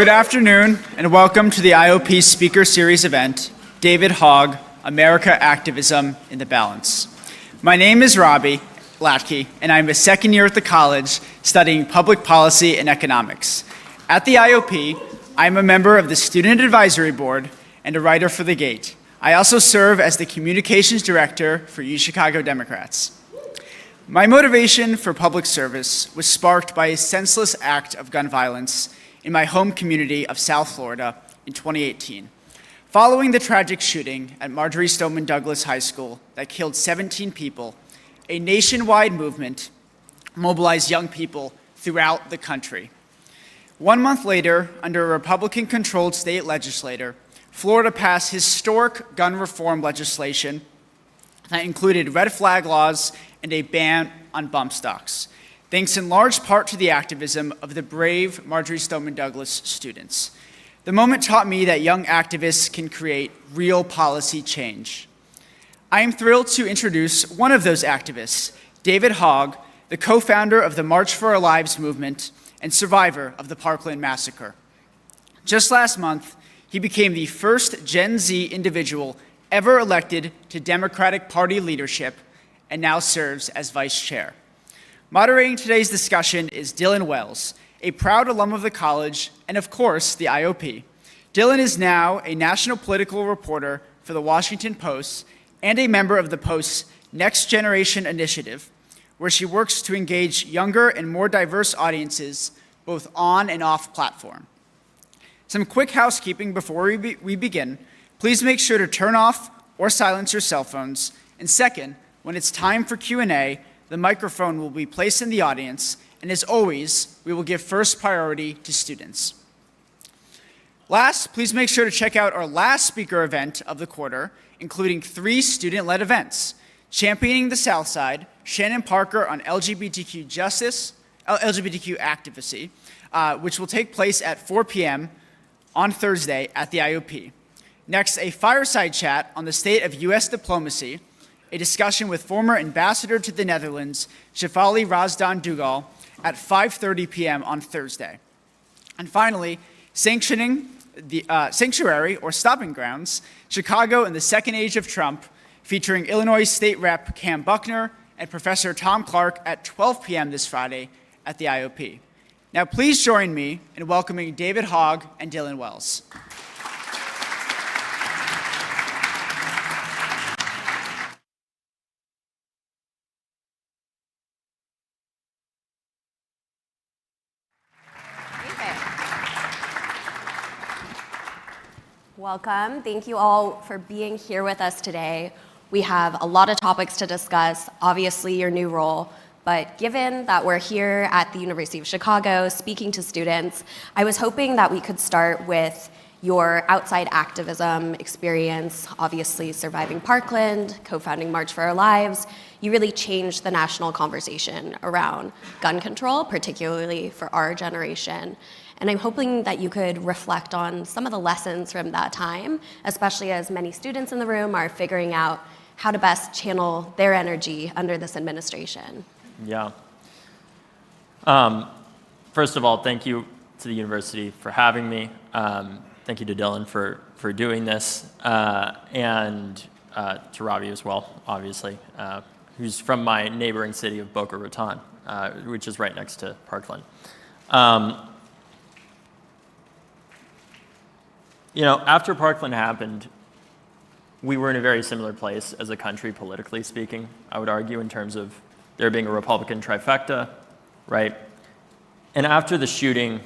Good afternoon, and welcome to the IOP Speaker Series event, David Hogg, America, Activism in the Balance. My name is Robbie Latke, and I'm a second year at the college studying public policy and economics. At the IOP, I'm a member of the Student Advisory Board and a writer for The Gate. I also serve as the Communications Director for UChicago Democrats. My motivation for public service was sparked by a senseless act of gun violence in my home community of South Florida in 2018. Following the tragic shooting at Marjory Stoneman Douglas High School that killed 17 people, a nationwide movement mobilized young people throughout the country. 1 month later, under a Republican-controlled state legislature, Florida passed historic gun reform legislation that included red flag laws and a ban on bump stocks, thanks in large part to the activism of the brave Marjory Stoneman Douglas students. The moment taught me that young activists can create real policy change. I am thrilled to introduce one of those activists, David Hogg, the co-founder of the March for Our Lives movement and survivor of the Parkland massacre. Just last month, he became the first Gen Z individual ever elected to Democratic Party leadership and now serves as vice chair. Moderating today's discussion is Dylan Wells, a proud alum of the college and, of course, the IOP. Dylan is now a national political reporter for the Washington Post and a member of the Post's Next Generation Initiative, where she works to engage younger and more diverse audiences both on and off platform. Some quick housekeeping before we begin. Please make sure to turn off or silence your cell phones. And second, when it's time for Q&A, the microphone will be placed in the audience, and as always, we will give first priority to students. Last, please make sure to check out our last speaker event of the quarter, including 3 student-led events: Championing the South Side, Shannon Parker on LGBTQ justice, LGBTQ activism, which will take place at 4 p.m. on Thursday at the IOP. Next, a fireside chat on the state of U.S. diplomacy, a discussion with former ambassador to the Netherlands, Shefali Razdan Dugal, at 5:30 p.m. on Thursday. And finally, Sanctioning the Sanctuary or Stopping Grounds, Chicago in the Second Age of Trump, featuring Illinois State Rep. Cam Buckner and Professor Tom Clark at 12 p.m. this Friday at the IOP. Now please join me in welcoming David Hogg and Dylan Wells. Welcome. Thank you all for being here with us today. We have a lot of topics to discuss, obviously your new role, but given that we're here at the University of Chicago speaking to students, I was hoping that we could start with your outside activism experience, obviously surviving Parkland, co-founding March for Our Lives. You really changed the national conversation around gun control, particularly for our generation. And I'm hoping that you could reflect on some of the lessons from that time, especially as many students in the room are figuring out how to best channel their energy under this administration. Yeah. First of all, thank you to the university for having me. Thank you to Dylan for doing this, and to Robbie as well, obviously, who's from my neighboring city of Boca Raton, which is right next to Parkland. You know, after Parkland happened, we were in a very similar place as a country, politically speaking, I would argue, in terms of there being a Republican trifecta, right? And after the shooting,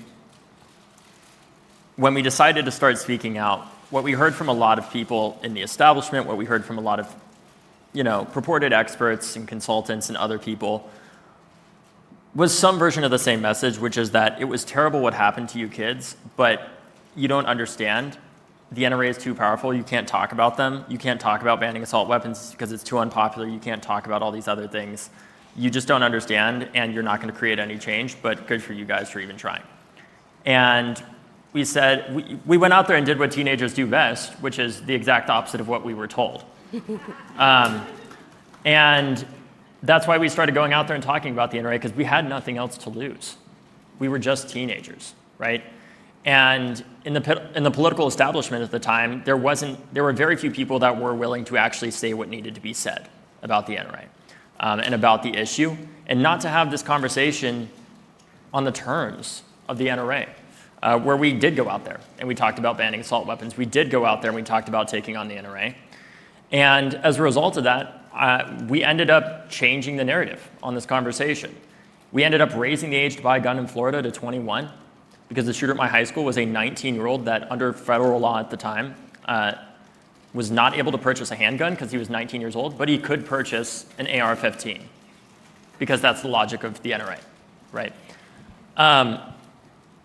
when we decided to start speaking out, what we heard from a lot of people in the establishment, what we heard from a lot of, purported experts and consultants and other people, was some version of the same message, which is that it was terrible what happened to you kids, but you don't understand. The NRA is too powerful. You can't talk about them. You can't talk about banning assault weapons because it's too unpopular. You can't talk about all these other things. You just don't understand, and you're not going to create any change, but good for you guys for even trying. And we said, we went out there and did what teenagers do best, which is the exact opposite of what we were told. And that's why we started going out there and talking about the NRA, because we had nothing else to lose. We were just teenagers, right? And in the political establishment at the time, there were very few people that were willing to actually say what needed to be said about the NRA and about the issue, and not to have this conversation on the terms of the NRA, where we did go out there and we talked about banning assault weapons. We did go out there and we talked about taking on the NRA. And as a result of that, we ended up changing the narrative on this conversation. We ended up raising the age to buy a gun in Florida to 21 because the shooter at my high school was a 19-year-old that under federal law at the time was not able to purchase a handgun because he was 19 years old, but he could purchase an AR-15 because that's the logic of the NRA, right?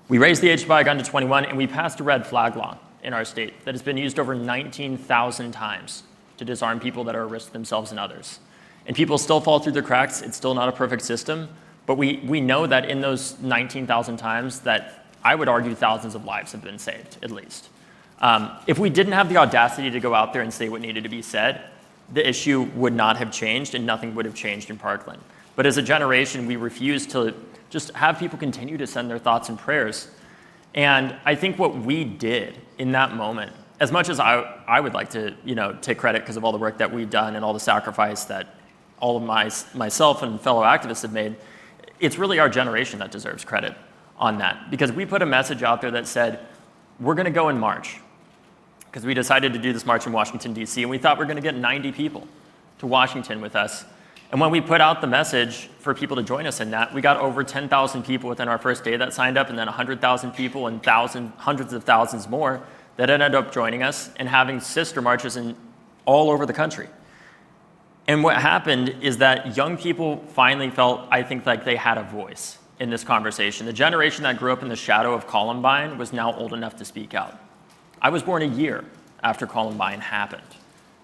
We raised the age to buy a gun to 21, and we passed a red flag law in our state that has been used over 19,000 times to disarm people that are at risk to themselves and others. And people still fall through the cracks. It's still not a perfect system, but we know that in those 19,000 times that I would argue thousands of lives have been saved, at least. If we didn't have the audacity to go out there and say what needed to be said, the issue would not have changed and nothing would have changed in Parkland. But as a generation, we refuse to just have people continue to send their thoughts and prayers. And I think what we did in that moment, as much as I would like to take credit because of all the work that we've done and all the sacrifice that all of myself and fellow activists have made, it's really our generation that deserves credit on that. Because we put a message out there that said, we're going to go in March. Because we decided to do this march in Washington, D.C., and we thought we were going to get 90 people to Washington with us. And when we put out the message for people to join us in that, we got over 10,000 people within our first day that signed up, and then 100,000 people and hundreds of thousands more that ended up joining us and having sister marches all over the country. And what happened is that young people finally felt, I think, like they had a voice in this conversation. The generation that grew up in the shadow of Columbine was now old enough to speak out. I was born a year after Columbine happened.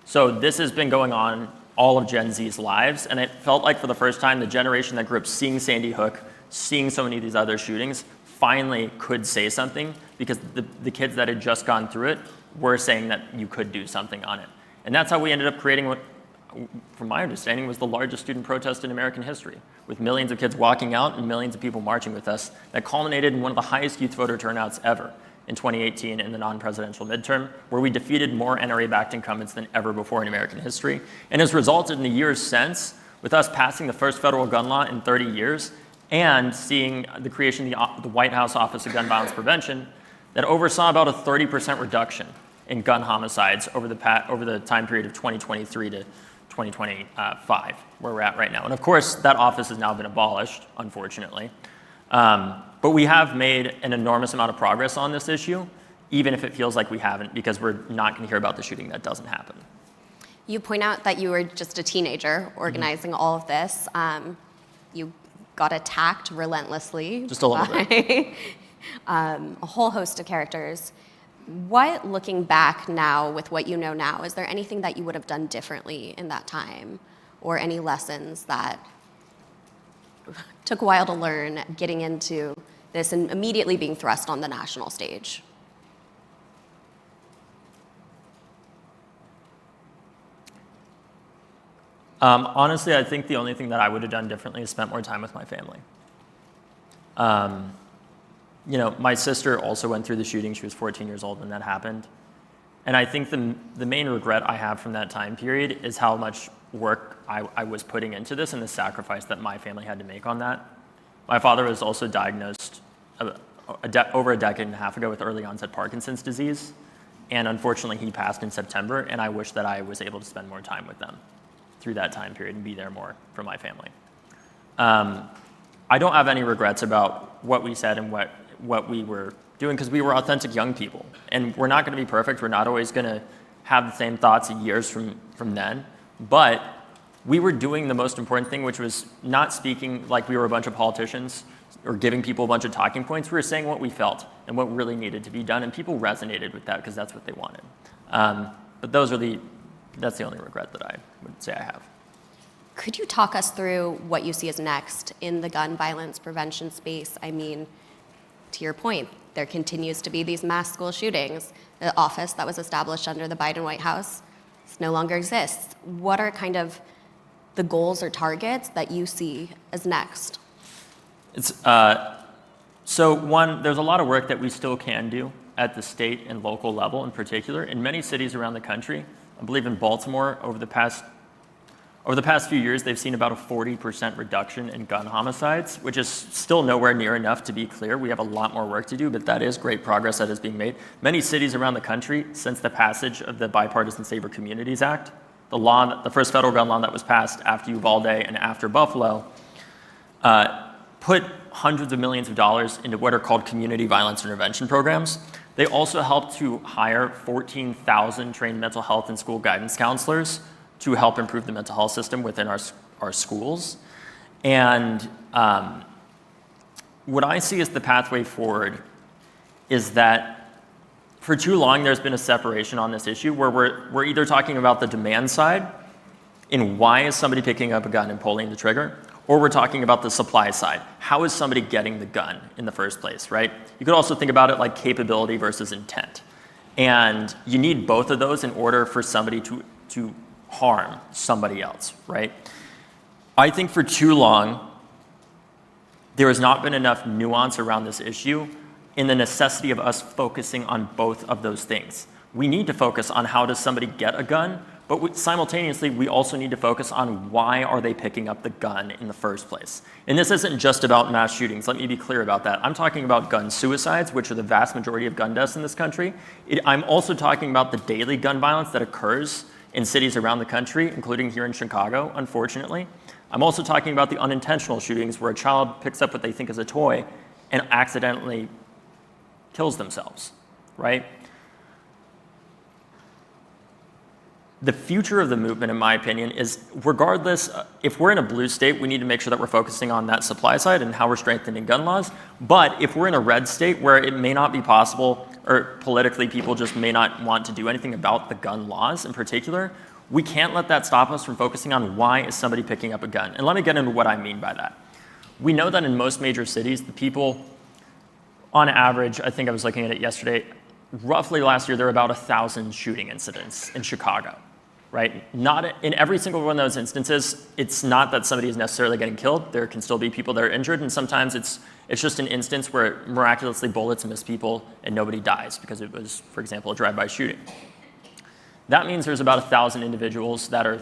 So this has been going on all of Gen Z's lives, and it felt like for the first time, the generation that grew up seeing Sandy Hook, seeing so many of these other shootings, finally could say something because the kids that had just gone through it were saying that you could do something on it. And that's how we ended up creating what, from my understanding, was the largest student protest in American history, with millions of kids walking out and millions of people marching with us that culminated in one of the highest youth voter turnouts ever in 2018 in the non-presidential midterm, where we defeated more NRA-backed incumbents than ever before in American history, and has resulted in the years since with us passing the first federal gun law in 30 years and seeing the creation of the White House Office of Gun Violence Prevention that oversaw about a 30% reduction in gun homicides over the time period of 2023 to 2025, where we're at right now. And of course, that office has now been abolished, unfortunately. But we have made an enormous amount of progress on this issue, even if it feels like we haven't, because we're not going to hear about the shooting that doesn't happen. You point out that you were just a teenager organizing all of this. You got attacked relentlessly. Just a little bit. A whole host of characters. What, looking back now with what you know now, is there anything that you would have done differently in that time, or any lessons that took a while to learn getting into this and immediately being thrust on the national stage? Honestly, I think the only thing that I would have done differently is spent more time with my family. My sister also went through the shooting. She was 14 years old when that happened. And I think the main regret I have from that time period is how much work I was putting into this and the sacrifice that my family had to make on that. My father was also diagnosed over a decade and a half ago with early onset Parkinson's disease. And unfortunately, he passed in September, and I wish that I was able to spend more time with them through that time period and be there more for my family. I don't have any regrets about what we said and what we were doing, because we were authentic young people. And we're not going to be perfect. We're not always going to have the same thoughts years from then. But we were doing the most important thing, which was not speaking like we were a bunch of politicians or giving people a bunch of talking points. We were saying what we felt and what really needed to be done, and people resonated with that because that's what they wanted. But that's the only regret that I would say I have. Could you talk us through what you see as next in the gun violence prevention space? I mean, to your point, there continues to be these mass school shootings. The office that was established under the Biden White House no longer exists. What are kind of the goals or targets that you see as next? So one, there's a lot of work that we still can do at the state and local level in particular. In many cities around the country, I believe in Baltimore, over the past few years, they've seen about a 40% reduction in gun homicides, which is still nowhere near enough to be clear. We have a lot more work to do, but that is great progress that is being made. Many cities around the country, since the passage of the Bipartisan Safer Communities Act, the first federal gun law that was passed after Uvalde and after Buffalo, put hundreds of millions of dollars into what are called community violence intervention programs. They also helped to hire 14,000 trained mental health and school guidance counselors to help improve the mental health system within our schools. And what I see as the pathway forward is that for too long there's been a separation on this issue where we're either talking about the demand side in why is somebody picking up a gun and pulling the trigger, or we're talking about the supply side. How is somebody getting the gun in the first place, right? You could also think about it like capability versus intent. And you need both of those in order for somebody to harm somebody else, right? I think for too long, there has not been enough nuance around this issue in the necessity of us focusing on both of those things. We need to focus on how does somebody get a gun, but simultaneously, we also need to focus on why are they picking up the gun in the first place. And this isn't just about mass shootings. Let me be clear about that. I'm talking about gun suicides, which are the vast majority of gun deaths in this country. I'm also talking about the daily gun violence that occurs in cities around the country, including here in Chicago, unfortunately. I'm also talking about the unintentional shootings where a child picks up what they think is a toy and accidentally kills themselves, right? The future of the movement, in my opinion, is regardless, if we're in a blue state, we need to make sure that we're focusing on that supply side and how we're strengthening gun laws. But if we're in a red state where it may not be possible, or politically people just may not want to do anything about the gun laws in particular, we can't let that stop us from focusing on why is somebody picking up a gun. And let me get into what I mean by that. We know that in most major cities, the people, on average, I think I was looking at it yesterday, roughly last year there were about 1,000 shooting incidents in Chicago. Right? Not in every single one of those instances, it's not that somebody is necessarily getting killed. There can still be people that are injured, and sometimes it's just an instance where miraculously bullets miss people and nobody dies because it was, for example, a drive-by shooting. That means there's about 1,000 individuals that are,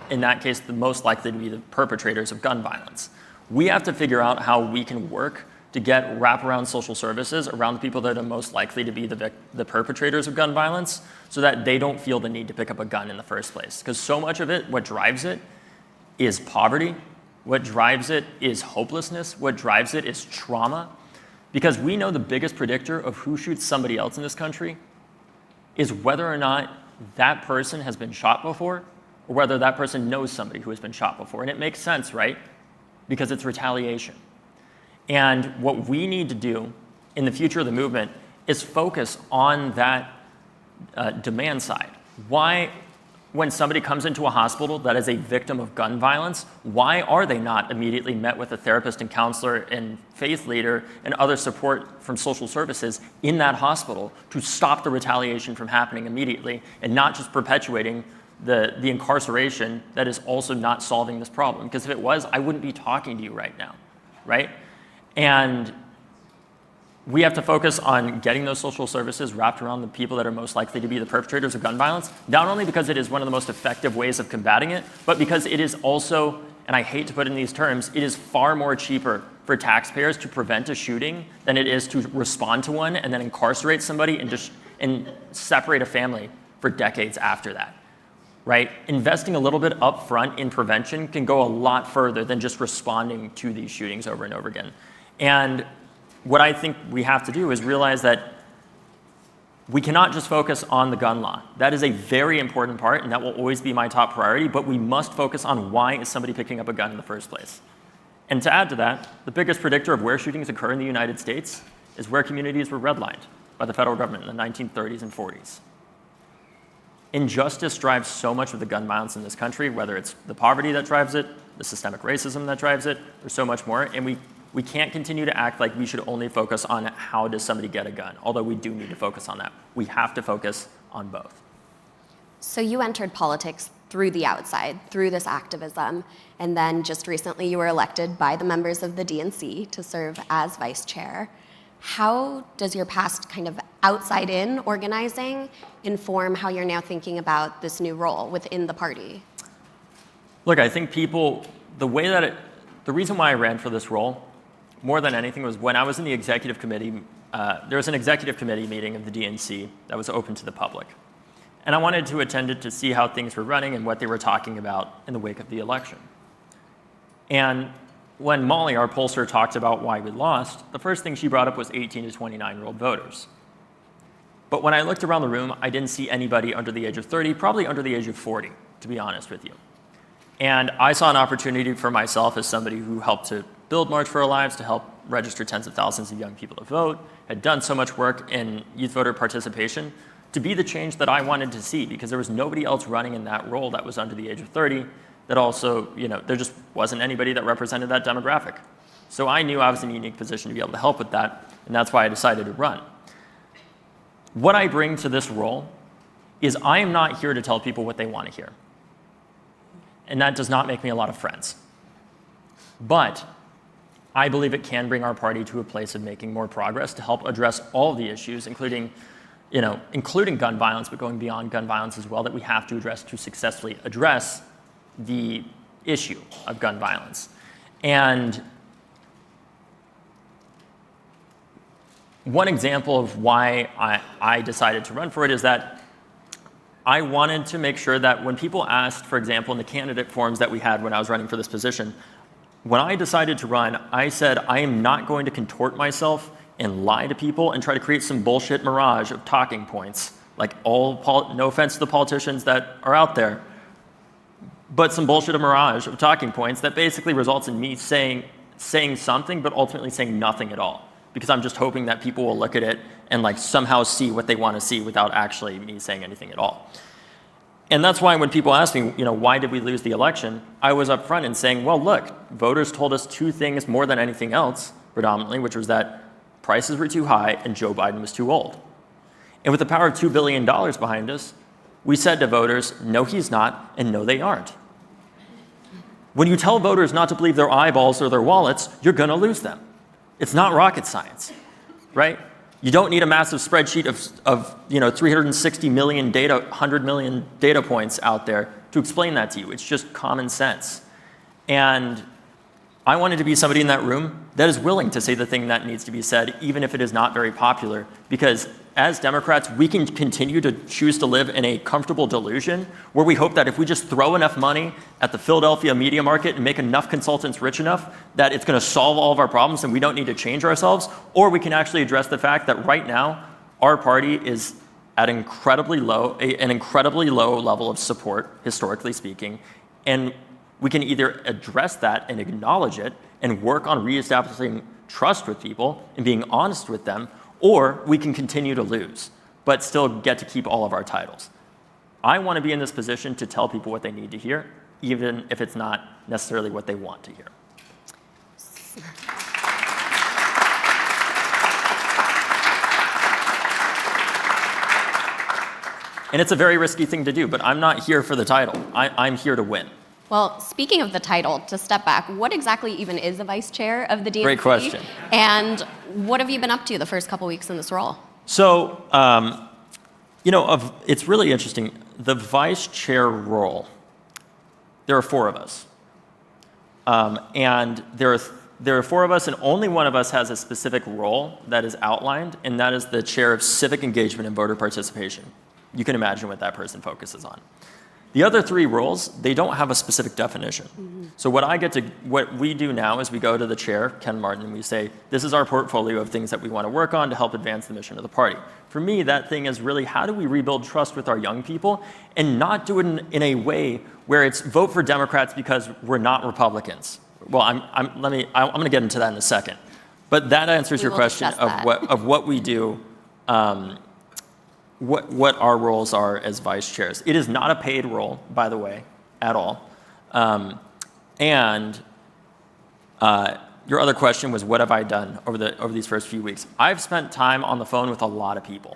in that case, the most likely to be the perpetrators of gun violence. We have to figure out how we can work to get wraparound social services around the people that are most likely to be the perpetrators of gun violence so that they don't feel the need to pick up a gun in the first place. Because so much of it, what drives it is poverty. What drives it is hopelessness. What drives it is trauma. Because we know the biggest predictor of who shoots somebody else in this country is whether or not that person has been shot before or whether that person knows somebody who has been shot before. And it makes sense, right? Because it's retaliation. And what we need to do in the future of the movement is focus on that demand side. Why, when somebody comes into a hospital that is a victim of gun violence, why are they not immediately met with a therapist and counselor and faith leader and other support from social services in that hospital to stop the retaliation from happening immediately and not just perpetuating the incarceration that is also not solving this problem? Because if it was, I wouldn't be talking to you right now, right? And we have to focus on getting those social services wrapped around the people that are most likely to be the perpetrators of gun violence, not only because it is one of the most effective ways of combating it, but because it is also, and I hate to put it in these terms, it is far more cheaper for taxpayers to prevent a shooting than it is to respond to one and then incarcerate somebody and separate a family for decades after that. Right? Investing a little bit up front in prevention can go a lot further than just responding to these shootings over and over again. And what I think we have to do is realize that we cannot just focus on the gun law. That is a very important part, and that will always be my top priority, but we must focus on why is somebody picking up a gun in the first place. And to add to that, the biggest predictor of where shootings occur in the United States is where communities were redlined by the federal government in the 1930s and 40s. Injustice drives so much of the gun violence in this country, whether it's the poverty that drives it, the systemic racism that drives it, there's so much more. And we can't continue to act like we should only focus on how does somebody get a gun, although we do need to focus on that. We have to focus on both. So you entered politics through the outside, through this activism. And then just recently you were elected by the members of the DNC to serve as vice chair. How does your past kind of outside-in organizing inform how you're now thinking about this new role within the party? Look, I think people, the reason why I ran for this role, more than anything, was when I was in the executive committee, there was an executive committee meeting of the DNC that was open to the public. And I wanted to attend it to see how things were running and what they were talking about in the wake of the election. And when Molly, our pollster, talked about why we lost, the first thing she brought up was 18 to 29-year-old voters. But when I looked around the room, I didn't see anybody under the age of 30, probably under the age of 40, to be honest with you. And I saw an opportunity for myself as somebody who helped to build March for Our Lives, to help register tens of thousands of young people to vote, had done so much work in youth voter participation, to be the change that I wanted to see, because there was nobody else running in that role that was under the age of 30, that also, there just wasn't anybody that represented that demographic. So I knew I was in a unique position to be able to help with that, and that's why I decided to run. What I bring to this role is I am not here to tell people what they want to hear. And that does not make me a lot of friends. But I believe it can bring our party to a place of making more progress to help address all the issues, including gun violence, but going beyond gun violence as well, that we have to address to successfully address the issue of gun violence. And one example of why I decided to run for it is that I wanted to make sure that when people asked, for example, in the candidate forums that we had when I was running for this position, when I decided to run, I said, I am not going to contort myself and lie to people and try to create some bullshit mirage of talking points, like no offense to the politicians that are out there, but some bullshit mirage of talking points that basically results in me saying something, but ultimately saying nothing at all, because I'm just hoping that people will look at it and somehow see what they want to see without actually me saying anything at all. And that's why when people ask me, why did we lose the election, I was upfront in saying, well, look, voters told us two things more than anything else, predominantly, which was that prices were too high and Joe Biden was too old. And with the power of $2 billion behind us, we said to voters, no, he's not, and no, they aren't. When you tell voters not to believe their eyeballs or their wallets, you're going to lose them. It's not rocket science, right? You don't need a massive spreadsheet of 360 million data, 100 million data points out there to explain that to you. It's just common sense. And I wanted to be somebody in that room that is willing to say the thing that needs to be said, even if it is not very popular, because as Democrats, we can continue to choose to live in a comfortable delusion where we hope that if we just throw enough money at the Philadelphia media market and make enough consultants rich enough, that it's going to solve all of our problems and we don't need to change ourselves, or we can actually address the fact that right now, our party is at an incredibly low level of support, historically speaking, and we can either address that and acknowledge it and work on reestablishing trust with people and being honest with them, or we can continue to lose, but still get to keep all of our titles. I want to be in this position to tell people what they need to hear, even if it's not necessarily what they want to hear. And it's a very risky thing to do, but I'm not here for the title. I'm here to win. Well, speaking of the title, to step back, what exactly even is a vice chair of the DNC? Great question. And what have you been up to the first couple weeks in this role? So, it's really interesting. The vice chair role, there are four of us. And there are four of us, and only one of us has a specific role that is outlined, and that is the chair of civic engagement and voter participation. You can imagine what that person focuses on. The other three roles, they don't have a specific definition. Mm-hmm. So what we do now is we go to the chair, Ken Martin, and we say, this is our portfolio of things that we want to work on to help advance the mission of the party. For me, that thing is really, how do we rebuild trust with our young people and not do it in a way where it's vote for Democrats because we're not Republicans. Well, I'm going to get into that in a second. But that answers your question of what we do, what our roles are as vice chairs. It is not a paid role, by the way, at all. Your other question was, what have I done over these first few weeks? I've spent time on the phone with a lot of people,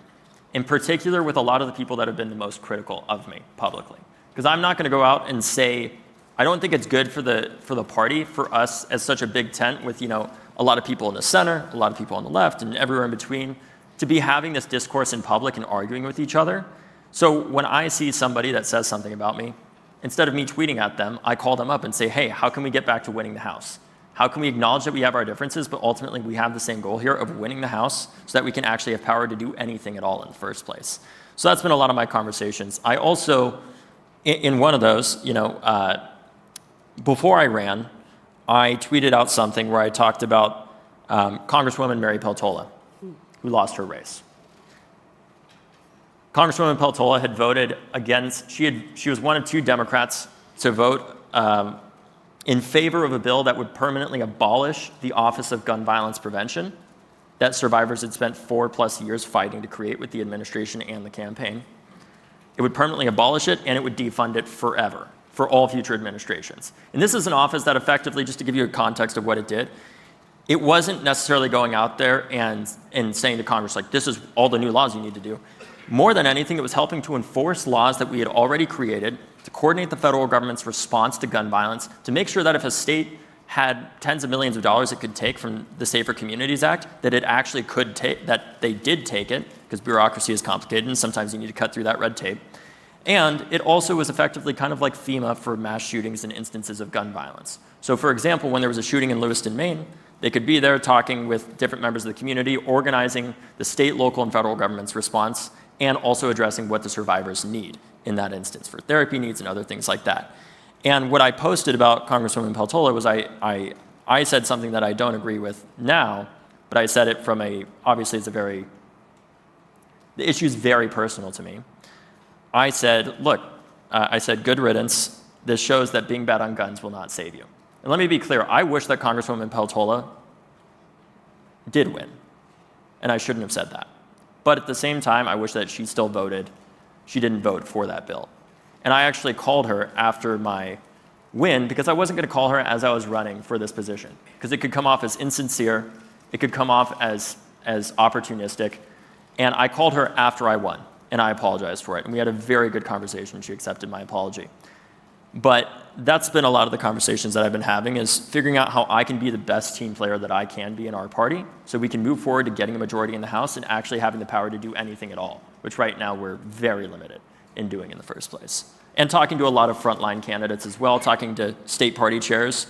in particular with a lot of the people that have been the most critical of me publicly. Because I'm not going to go out and say, I don't think it's good for the party, for us as such a big tent with, a lot of people in the center, a lot of people on the left, and everywhere in between, to be having this discourse in public and arguing with each other. So when I see somebody that says something about me, instead of me tweeting at them, I call them up and say, hey, how can we get back to winning the House? How can we acknowledge that we have our differences, but ultimately we have the same goal here of winning the House so that we can actually have power to do anything at all in the first place? So that's been a lot of my conversations. I also, in one of those, before I ran, I tweeted out something where I talked about Congresswoman Mary Peltola, who lost her race. Congresswoman Peltola had voted against, she was one of 2 Democrats to vote in favor of a bill that would permanently abolish the Office of Gun Violence Prevention that survivors had spent 4+ years fighting to create with the administration and the campaign. It would permanently abolish it, and it would defund it forever for all future administrations. And this is an office that effectively, just to give you a context of what it did, it wasn't necessarily going out there and saying to Congress, like, this is all the new laws you need to do. More than anything, it was helping to enforce laws that we had already created, to coordinate the federal government's response to gun violence, to make sure that if a state had tens of millions of dollars it could take from the Safer Communities Act, that it actually could take, that they did take it, because bureaucracy is complicated and sometimes you need to cut through that red tape. And it also was effectively kind of like FEMA for mass shootings and instances of gun violence. So for example, when there was a shooting in Lewiston, Maine, they could be there talking with different members of the community, organizing the state, local, and federal government's response, and also addressing what the survivors need in that instance for therapy needs and other things like that. And what I posted about Congresswoman Peltola was I said something that I don't agree with now, but I said it from obviously the issue's very personal to me. I said, look, good riddance. This shows that being bad on guns will not save you. And let me be clear, I wish that Congresswoman Peltola did win, and I shouldn't have said that. But at the same time, I wish that she still voted. She didn't vote for that bill. And I actually called her after my win because I wasn't going to call her as I was running for this position, because it could come off as insincere, it could come off as opportunistic. And I called her after I won, and I apologized for it. And we had a very good conversation. She accepted my apology. But that's been a lot of the conversations that I've been having, is figuring out how I can be the best team player that I can be in our party so we can move forward to getting a majority in the House and actually having the power to do anything at all, which right now we're very limited in doing in the first place. And talking to a lot of frontline candidates as well, talking to state party chairs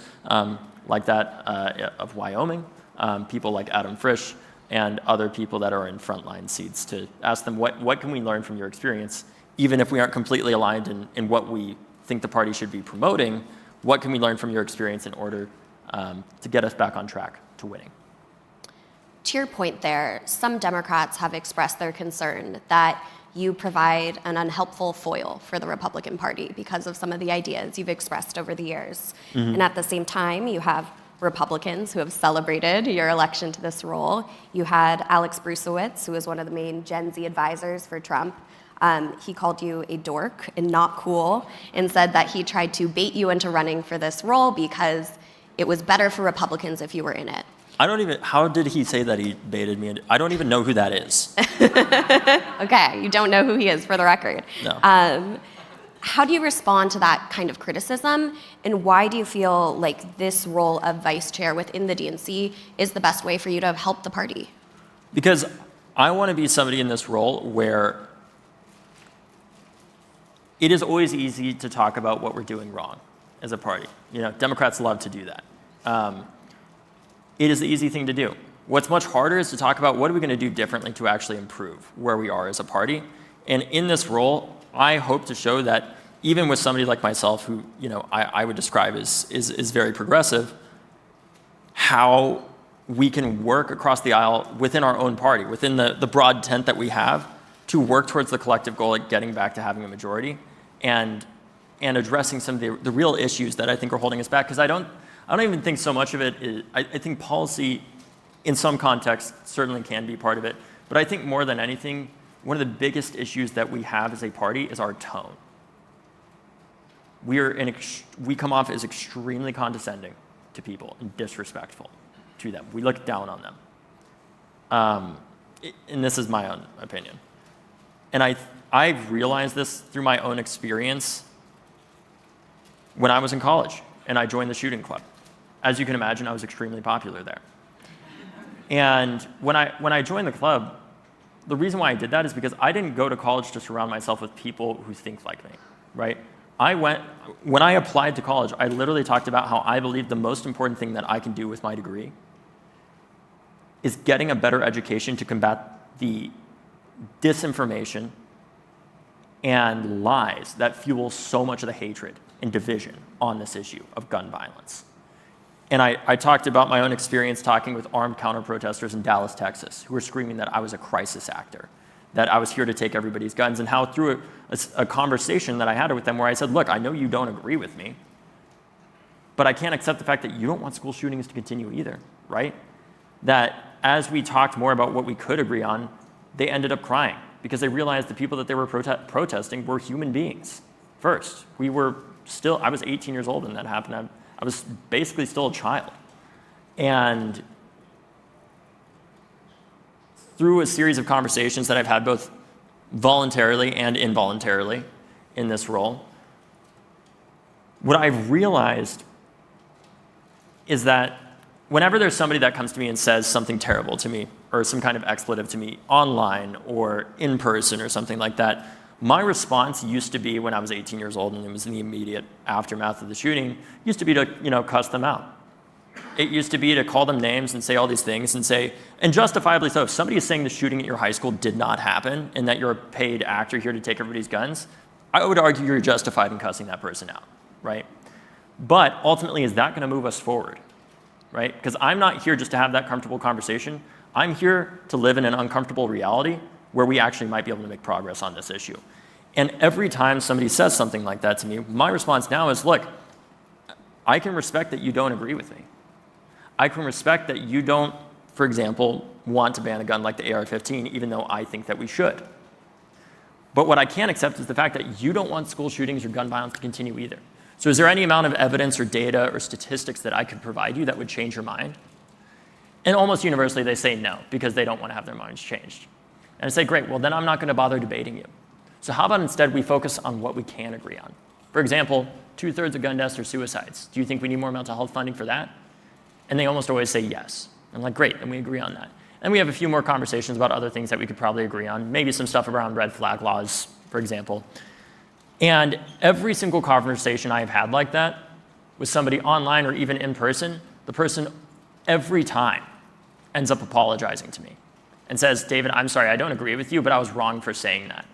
like that of Wyoming, people like Adam Frisch, and other people that are in frontline seats to ask them, what can we learn from your experience, even if we aren't completely aligned in what we think the party should be promoting, what can we learn from your experience in order to get us back on track to winning? To your point there, some Democrats have expressed their concern that you provide an unhelpful foil for the Republican Party because of some of the ideas you've expressed over the years. Mm-hmm. And at the same time, you have Republicans who have celebrated your election to this role. You had Alex Brusewitz, who was one of the main Gen Z advisors for Trump. He called you a dork and not cool, and said that he tried to bait you into running for this role because it was better for Republicans if you were in it. How did he say that he baited me? I don't even know who that is. Okay, you don't know who he is, for the record. No. How do you respond to that kind of criticism, and why do you feel like this role of vice chair within the DNC is the best way for you to help the party? Because I want to be somebody in this role where it is always easy to talk about what we're doing wrong as a party. Democrats love to do that. It is the easy thing to do. What's much harder is to talk about what are we going to do differently to actually improve where we are as a party. And in this role, I hope to show that even with somebody like myself, who I would describe as very progressive, how we can work across the aisle within our own party, within the broad tent that we have, to work towards the collective goal of getting back to having a majority and addressing some of the real issues that I think are holding us back. Because I don't even think so much of it is, I think policy in some contexts certainly can be part of it. But I think more than anything, one of the biggest issues that we have as a party is our tone. We come off as extremely condescending to people and disrespectful to them. We look down on them. And this is my own opinion. And I've realized this through my own experience when I was in college and I joined the shooting club. As you can imagine, I was extremely popular there. And when I joined the club, the reason why I did that is because I didn't go to college to surround myself with people who think like me, right? When I applied to college, I literally talked about how I believe the most important thing that I can do with my degree is getting a better education to combat the disinformation and lies that fuel so much of the hatred and division on this issue of gun violence. And I talked about my own experience talking with armed counter-protesters in Dallas, Texas, who were screaming that I was a crisis actor, that I was here to take everybody's guns, and how through a conversation that I had with them where I said, look, I know you don't agree with me, but I can't accept the fact that you don't want school shootings to continue either, right? That as we talked more about what we could agree on, they ended up crying because they realized the people that they were protesting were human beings first. I was 18 years old when that happened. I was basically still a child. And through a series of conversations that I've had both voluntarily and involuntarily in this role, what I've realized is that whenever there's somebody that comes to me and says something terrible to me or some kind of expletive to me online or in person or something like that, my response used to be, when I was 18 years old and it was in the immediate aftermath of the shooting, used to be to, cuss them out. It used to be to call them names and say all these things and say, and justifiably so, if somebody is saying the shooting at your high school did not happen and that you're a paid actor here to take everybody's guns, I would argue you're justified in cussing that person out, right? But ultimately, is that going to move us forward, right? Because I'm not here just to have that comfortable conversation. I'm here to live in an uncomfortable reality where we actually might be able to make progress on this issue. And every time somebody says something like that to me, my response now is, look, I can respect that you don't agree with me. I can respect that you don't, for example, want to ban a gun like the AR-15, even though I think that we should. But what I can't accept is the fact that you don't want school shootings or gun violence to continue either. So is there any amount of evidence or data or statistics that I could provide you that would change your mind? And almost universally they say no, because they don't want to have their minds changed. And I say, great, well then I'm not going to bother debating you. So how about instead we focus on what we can agree on? For example, 2/3 of gun deaths are suicides. Do you think we need more mental health funding for that? And they almost always say yes. I'm like, great, then we agree on that. And we have a few more conversations about other things that we could probably agree on, maybe some stuff around red flag laws, for example. And every single conversation I have had like that with somebody online or even in person, the person every time ends up apologizing to me and says, David, I'm sorry, I don't agree with you, but I was wrong for saying that.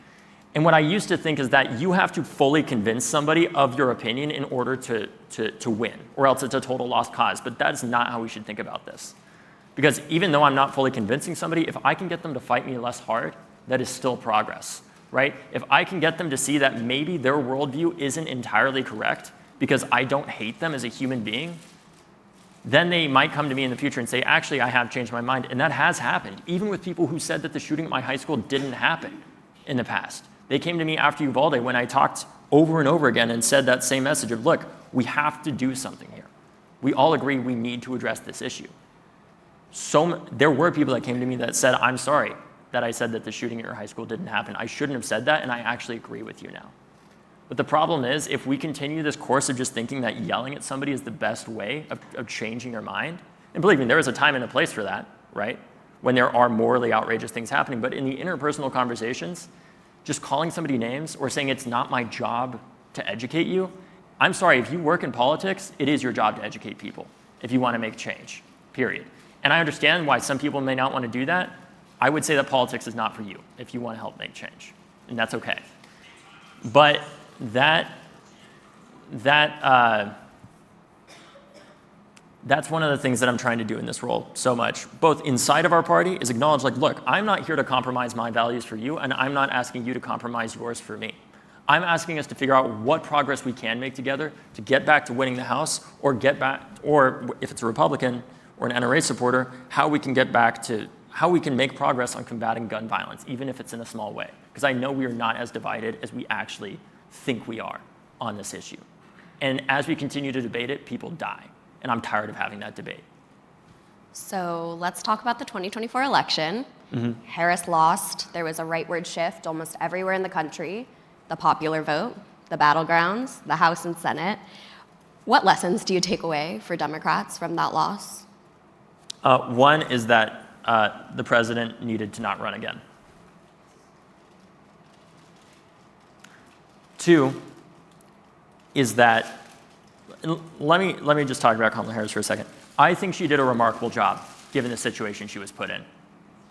And what I used to think is that you have to fully convince somebody of your opinion in order to win, or else it's a total lost cause. But that's not how we should think about this. Because even though I'm not fully convincing somebody, if I can get them to fight me less hard, that is still progress, right? If I can get them to see that maybe their worldview isn't entirely correct because I don't hate them as a human being, then they might come to me in the future and say, actually, I have changed my mind. And that has happened, even with people who said that the shooting at my high school didn't happen in the past. They came to me after Uvalde when I talked over and over again and said that same message of, look, we have to do something here. We all agree we need to address this issue. So there were people that came to me that said, I'm sorry that I said that the shooting at your high school didn't happen. I shouldn't have said that, and I actually agree with you now. But the problem is, if we continue this course of just thinking that yelling at somebody is the best way of changing their mind, and believe me, there is a time and a place for that, right? When there are morally outrageous things happening. But in the interpersonal conversations, just calling somebody names or saying it's not my job to educate you, I'm sorry, if you work in politics, it is your job to educate people if you want to make change, period. And I understand why some people may not want to do that. I would say that politics is not for you if you want to help make change, and that's okay. But that's one of the things that I'm trying to do in this role so much, both inside of our party, is acknowledge, like, look, I'm not here to compromise my values for you, and I'm not asking you to compromise yours for me. I'm asking us to figure out what progress we can make together to get back to winning the House, or if it's a Republican or an NRA supporter, how we can make progress on combating gun violence, even if it's in a small way. Because I know we are not as divided as we actually think we are on this issue. And as we continue to debate it, people die. And I'm tired of having that debate. So let's talk about the 2024 election. Mm-hmm. Harris lost. There was a rightward shift almost everywhere in the country. The popular vote, the battlegrounds, the House and Senate. What lessons do you take away for Democrats from that loss? One is that the president needed to not run again. Two is that, let me just talk about Kamala Harris for a second. I think she did a remarkable job given the situation she was put in.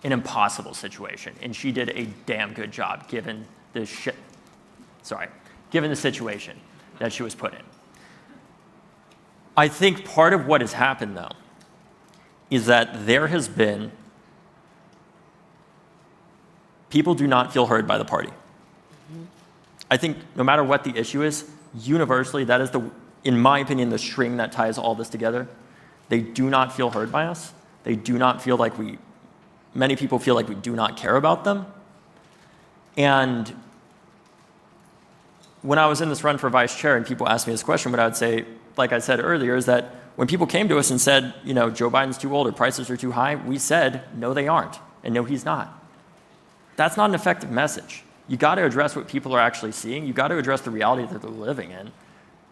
An impossible situation, and she did a damn good job given the situation that she was put in. I think part of what has happened, though, is that there has been, people do not feel heard by the party. I think no matter what the issue is, universally, that is, in my opinion, the string that ties all this together. They do not feel heard by us. They do not feel like many people feel like we do not care about them. And when I was in this run for vice chair and people asked me this question, what I would say, like I said earlier, is that when people came to us and said, Joe Biden's too old or prices are too high, we said, no, they aren't, and no, he's not. That's not an effective message. You got to address what people are actually seeing. You got to address the reality that they're living in.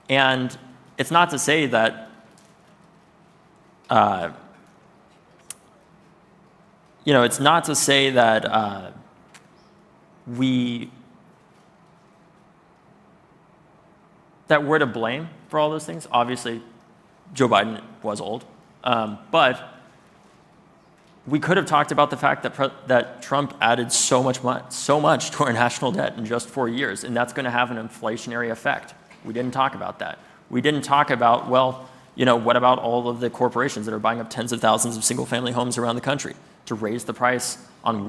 And it's not to say that it's not to say that that we're to blame for all those things. Obviously, Joe Biden was old, but we could have talked about the fact that Trump added so much to our national debt in just 4 years, and that's going to have an inflationary effect. We didn't talk about that. We didn't talk about, what about all of the corporations that are buying up tens of thousands of single-family homes around the country to raise the price on the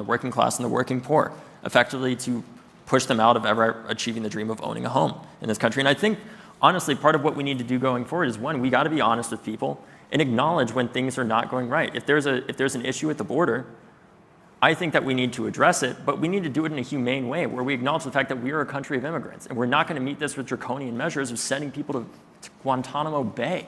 working class and the working poor, effectively to push them out of ever achieving the dream of owning a home in this country. And I think, honestly, part of what we need to do going forward is, one, we got to be honest with people and acknowledge when things are not going right. If there's an issue at the border, I think that we need to address it, but we need to do it in a humane way where we acknowledge the fact that we are a country of immigrants, and we're not going to meet this with draconian measures of sending people to Guantanamo Bay,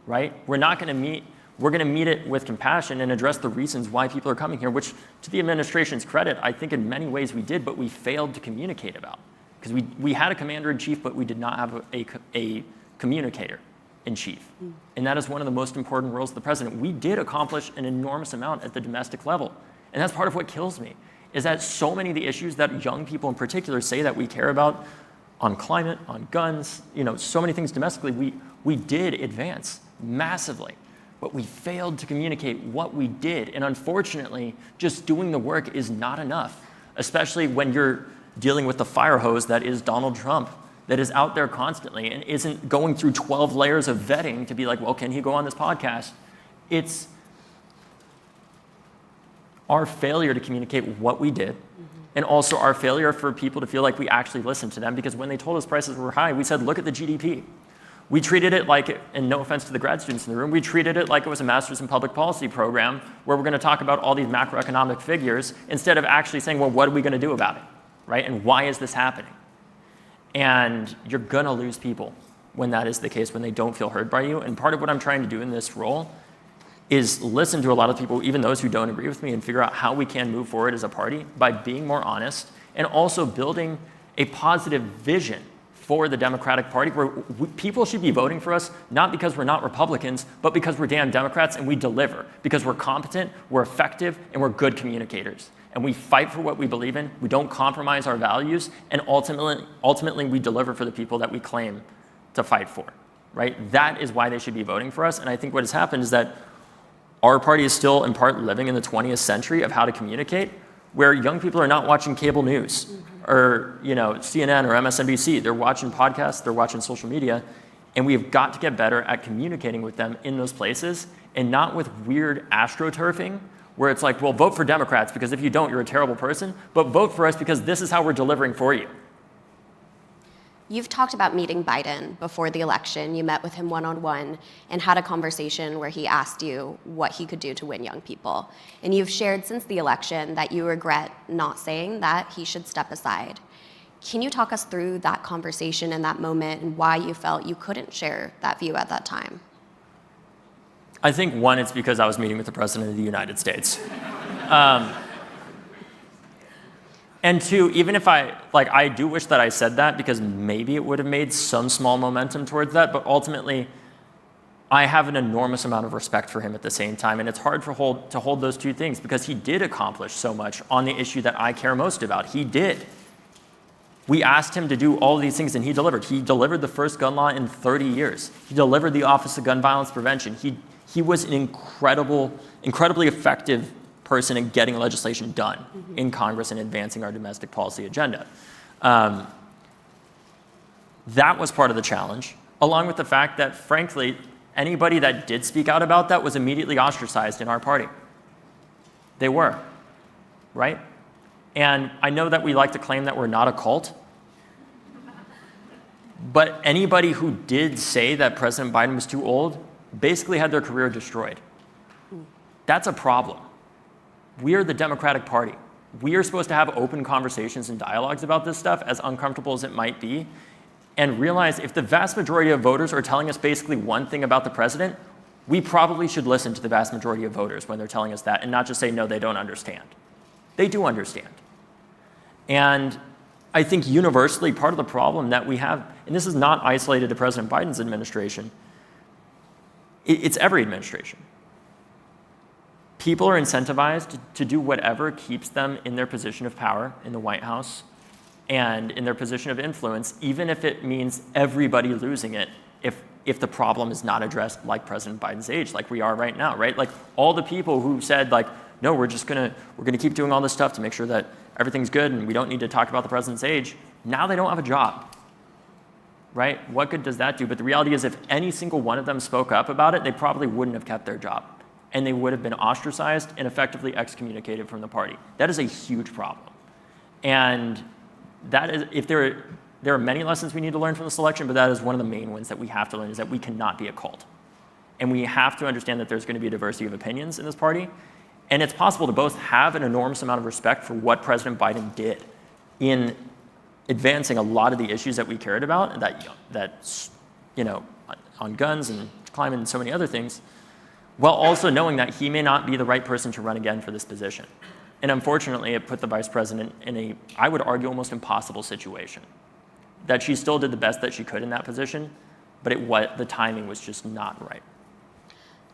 right? We're going to meet it with compassion and address the reasons why people are coming here, which, to the administration's credit, I think in many ways we did, but we failed to communicate about. Because we had a commander-in-chief, but we did not have a communicator-in-chief. And that is one of the most important roles of the president. We did accomplish an enormous amount at the domestic level. And that's part of what kills me, is that so many of the issues that young people in particular say that we care about, on climate, on guns, so many things domestically, we did advance massively. But we failed to communicate what we did. And unfortunately, just doing the work is not enough, especially when you're dealing with the fire hose that is Donald Trump, that is out there constantly and isn't going through 12 layers of vetting to be like, well, can he go on this podcast? It's our failure to communicate what we did, and also our failure for people to feel like we actually listened to them, because when they told us prices were high, we said, look at the GDP. We treated it like, and no offense to the grad students in the room, we treated it like it was a master's in public policy program where we're going to talk about all these macroeconomic figures instead of actually saying, well, what are we going to do about it, right? And why is this happening? And you're going to lose people when that is the case, when they don't feel heard by you. And part of what I'm trying to do in this role is listen to a lot of people, even those who don't agree with me, and figure out how we can move forward as a party by being more honest and also building a positive vision for the Democratic Party, where people should be voting for us, not because we're not Republicans, but because we're damn Democrats and we deliver, because we're competent, we're effective, and we're good communicators. And we fight for what we believe in, we don't compromise our values, and ultimately we deliver for the people that we claim to fight for, right? That is why they should be voting for us. And I think what has happened is that our party is still in part living in the 20th century of how to communicate, where young people are not watching cable news or CNN or MSNBC. They're watching podcasts, they're watching social media, and we have got to get better at communicating with them in those places, and not with weird astroturfing where it's like, well, vote for Democrats because if you don't, you're a terrible person, but vote for us because this is how we're delivering for you. You've talked about meeting Biden before the election. You met with him one-on-one and had a conversation where he asked you what he could do to win young people. And you've shared since the election that you regret not saying that he should step aside. Can you talk us through that conversation and that moment and why you felt you couldn't share that view at that time? I think, one, it's because I was meeting with the President of the United States. And two, even if I do wish that I said that because maybe it would have made some small momentum towards that, but ultimately, I have an enormous amount of respect for him at the same time, and it's hard to hold those two things because he did accomplish so much on the issue that I care most about. He did. We asked him to do all these things, and he delivered. He delivered the first gun law in 30 years. He delivered the Office of Gun Violence Prevention. He was an incredibly effective person in getting legislation done in Congress and advancing our domestic policy agenda. That was part of the challenge, along with the fact that, frankly, anybody that did speak out about that was immediately ostracized in our party. They were, right? And I know that we like to claim that we're not a cult, but anybody who did say that President Biden was too old basically had their career destroyed. That's a problem. We are the Democratic Party. We are supposed to have open conversations and dialogues about this stuff, as uncomfortable as it might be, and realize if the vast majority of voters are telling us basically one thing about the president, we probably should listen to the vast majority of voters when they're telling us that and not just say, no, they don't understand. They do understand. And I think universally part of the problem that we have, and this is not isolated to President Biden's administration, it's every administration. People are incentivized to do whatever keeps them in their position of power in the White House and in their position of influence, even if it means everybody losing it if the problem is not addressed like President Biden's age, like we are right now, right? Like all the people who said like, no, we're gonna keep doing all this stuff to make sure that everything's good and we don't need to talk about the president's age, now they don't have a job, right? What good does that do? But the reality is if any single one of them spoke up about it, they probably wouldn't have kept their job. And they would have been ostracized and effectively excommunicated from the party. That is a huge problem. And that is, if there are many lessons we need to learn from this election, but that is one of the main ones that we have to learn, is that we cannot be a cult. And we have to understand that there's going to be a diversity of opinions in this party. And it's possible to both have an enormous amount of respect for what President Biden did in advancing a lot of the issues that we cared about, and that on guns and climate and so many other things, while also knowing that he may not be the right person to run again for this position. And unfortunately, it put the vice president in a, I would argue, almost impossible situation. That she still did the best that she could in that position, but the timing was just not right.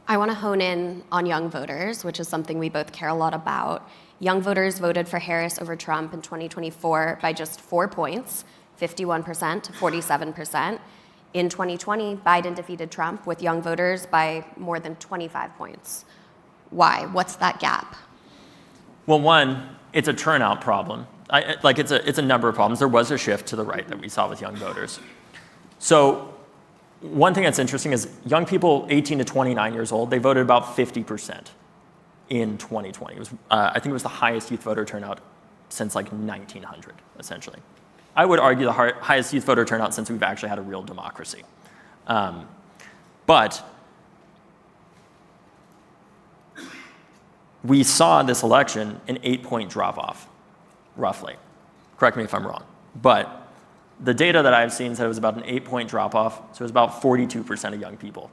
I want to hone in on young voters, which is something we both care a lot about. Young voters voted for Harris over Trump in 2024 by just 4 points, 51% to 47%. In 2020, Biden defeated Trump with young voters by more than 25 points. Why? What's that gap? Well, one, it's a turnout problem. It's a number of problems. There was a shift to the right that we saw with young voters. So one thing that's interesting is young people 18 to 29 years old, they voted about 50% in 2020. It was, I think it was the highest youth voter turnout since like 1900, essentially. I would argue the highest youth voter turnout since we've actually had a real democracy. But we saw in this election an 8-point drop-off, roughly. Correct me if I'm wrong. But the data that I've seen said it was about an 8-point drop-off, so it was about 42% of young people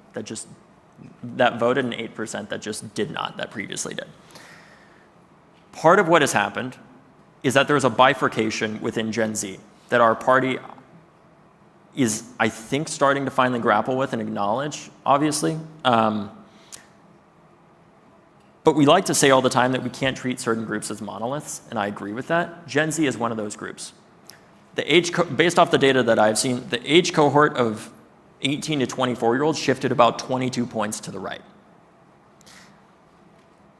that voted and 8% that just did not, that previously did. Part of what has happened is that there's a bifurcation within Gen Z that our party is, I think, starting to finally grapple with and acknowledge, obviously. But we like to say all the time that we can't treat certain groups as monoliths, and I agree with that. Gen Z is one of those groups. Based off the data that I've seen, the age cohort of 18 to 24-year-olds shifted about 22 points to the right.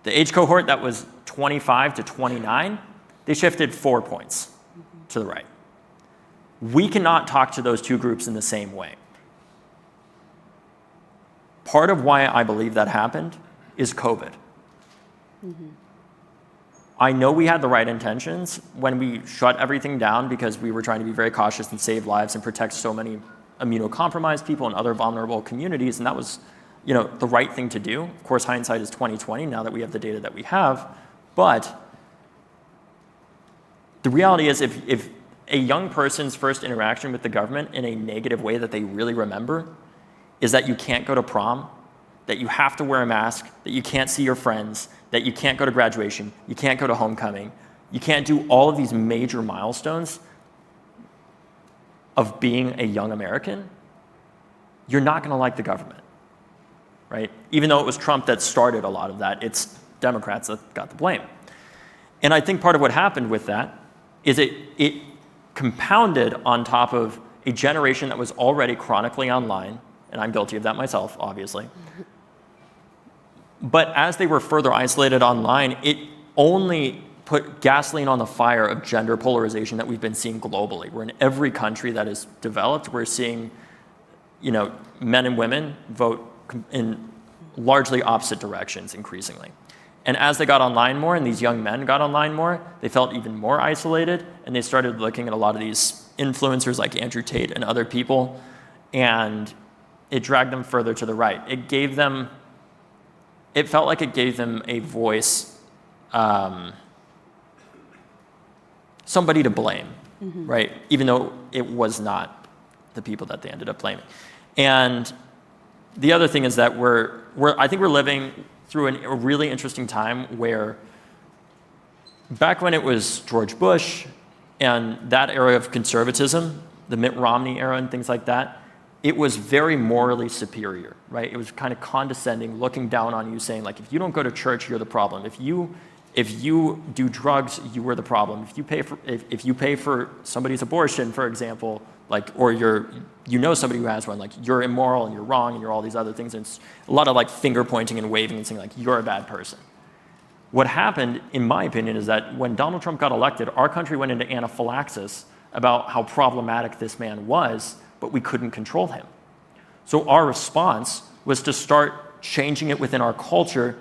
The age cohort that was 25 to 29, they shifted 4 points to the right. We cannot talk to those two groups in the same way. Part of why I believe that happened is COVID. I know we had the right intentions when we shut everything down because we were trying to be very cautious and save lives and protect so many immunocompromised people and other vulnerable communities, and that was, the right thing to do. Of course, hindsight is 20/20 now that we have the data that we have, but the reality is if a young person's first interaction with the government in a negative way that they really remember is that you can't go to prom, that you have to wear a mask, that you can't see your friends, that you can't go to graduation, you can't go to homecoming, you can't do all of these major milestones of being a young American, you're not going to like the government, right? Even though it was Trump that started a lot of that, it's Democrats that got the blame. And I think part of what happened with that is it compounded on top of a generation that was already chronically online, and I'm guilty of that myself, obviously. But as they were further isolated online, it only put gasoline on the fire of gender polarization that we've been seeing globally. Where in every country that is developed, we're seeing, men and women vote in largely opposite directions increasingly. And as they got online more and these young men got online more, they felt even more isolated, and they started looking at a lot of these influencers like Andrew Tate and other people, and it dragged them further to the right. It felt like it gave them a voice, somebody to blame, right? Even though it was not the people that they ended up blaming. And the other thing is that I think we're living through a really interesting time where back when it was George Bush and that era of conservatism, the Mitt Romney era and things like that, it was very morally superior, right? It was kind of condescending, looking down on you, saying like, if you don't go to church, you're the problem. If you do drugs, you were the problem. If you pay for somebody's abortion, for example, like, or somebody who has one, like you're immoral and you're wrong and you're all these other things. And it's a lot of like finger pointing and waving and saying like, you're a bad person. What happened, in my opinion, is that when Donald Trump got elected, our country went into anaphylaxis about how problematic this man was, but we couldn't control him. So our response was to start changing it within our culture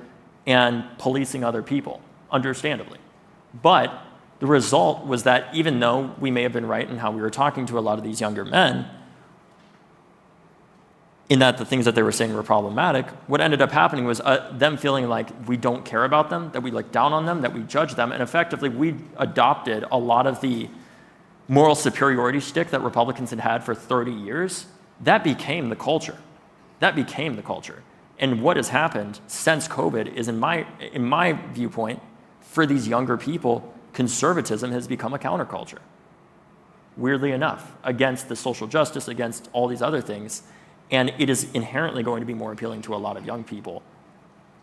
and policing other people, understandably. But the result was that even though we may have been right in how we were talking to a lot of these younger men, in that the things that they were saying were problematic, what ended up happening was them feeling like we don't care about them, that we look down on them, that we judge them, and effectively we adopted a lot of the moral superiority shtick that Republicans had had for 30 years. That became the culture. And what has happened since COVID is, in my viewpoint, for these younger people, conservatism has become a counterculture, weirdly enough, against the social justice, against all these other things. And it is inherently going to be more appealing to a lot of young people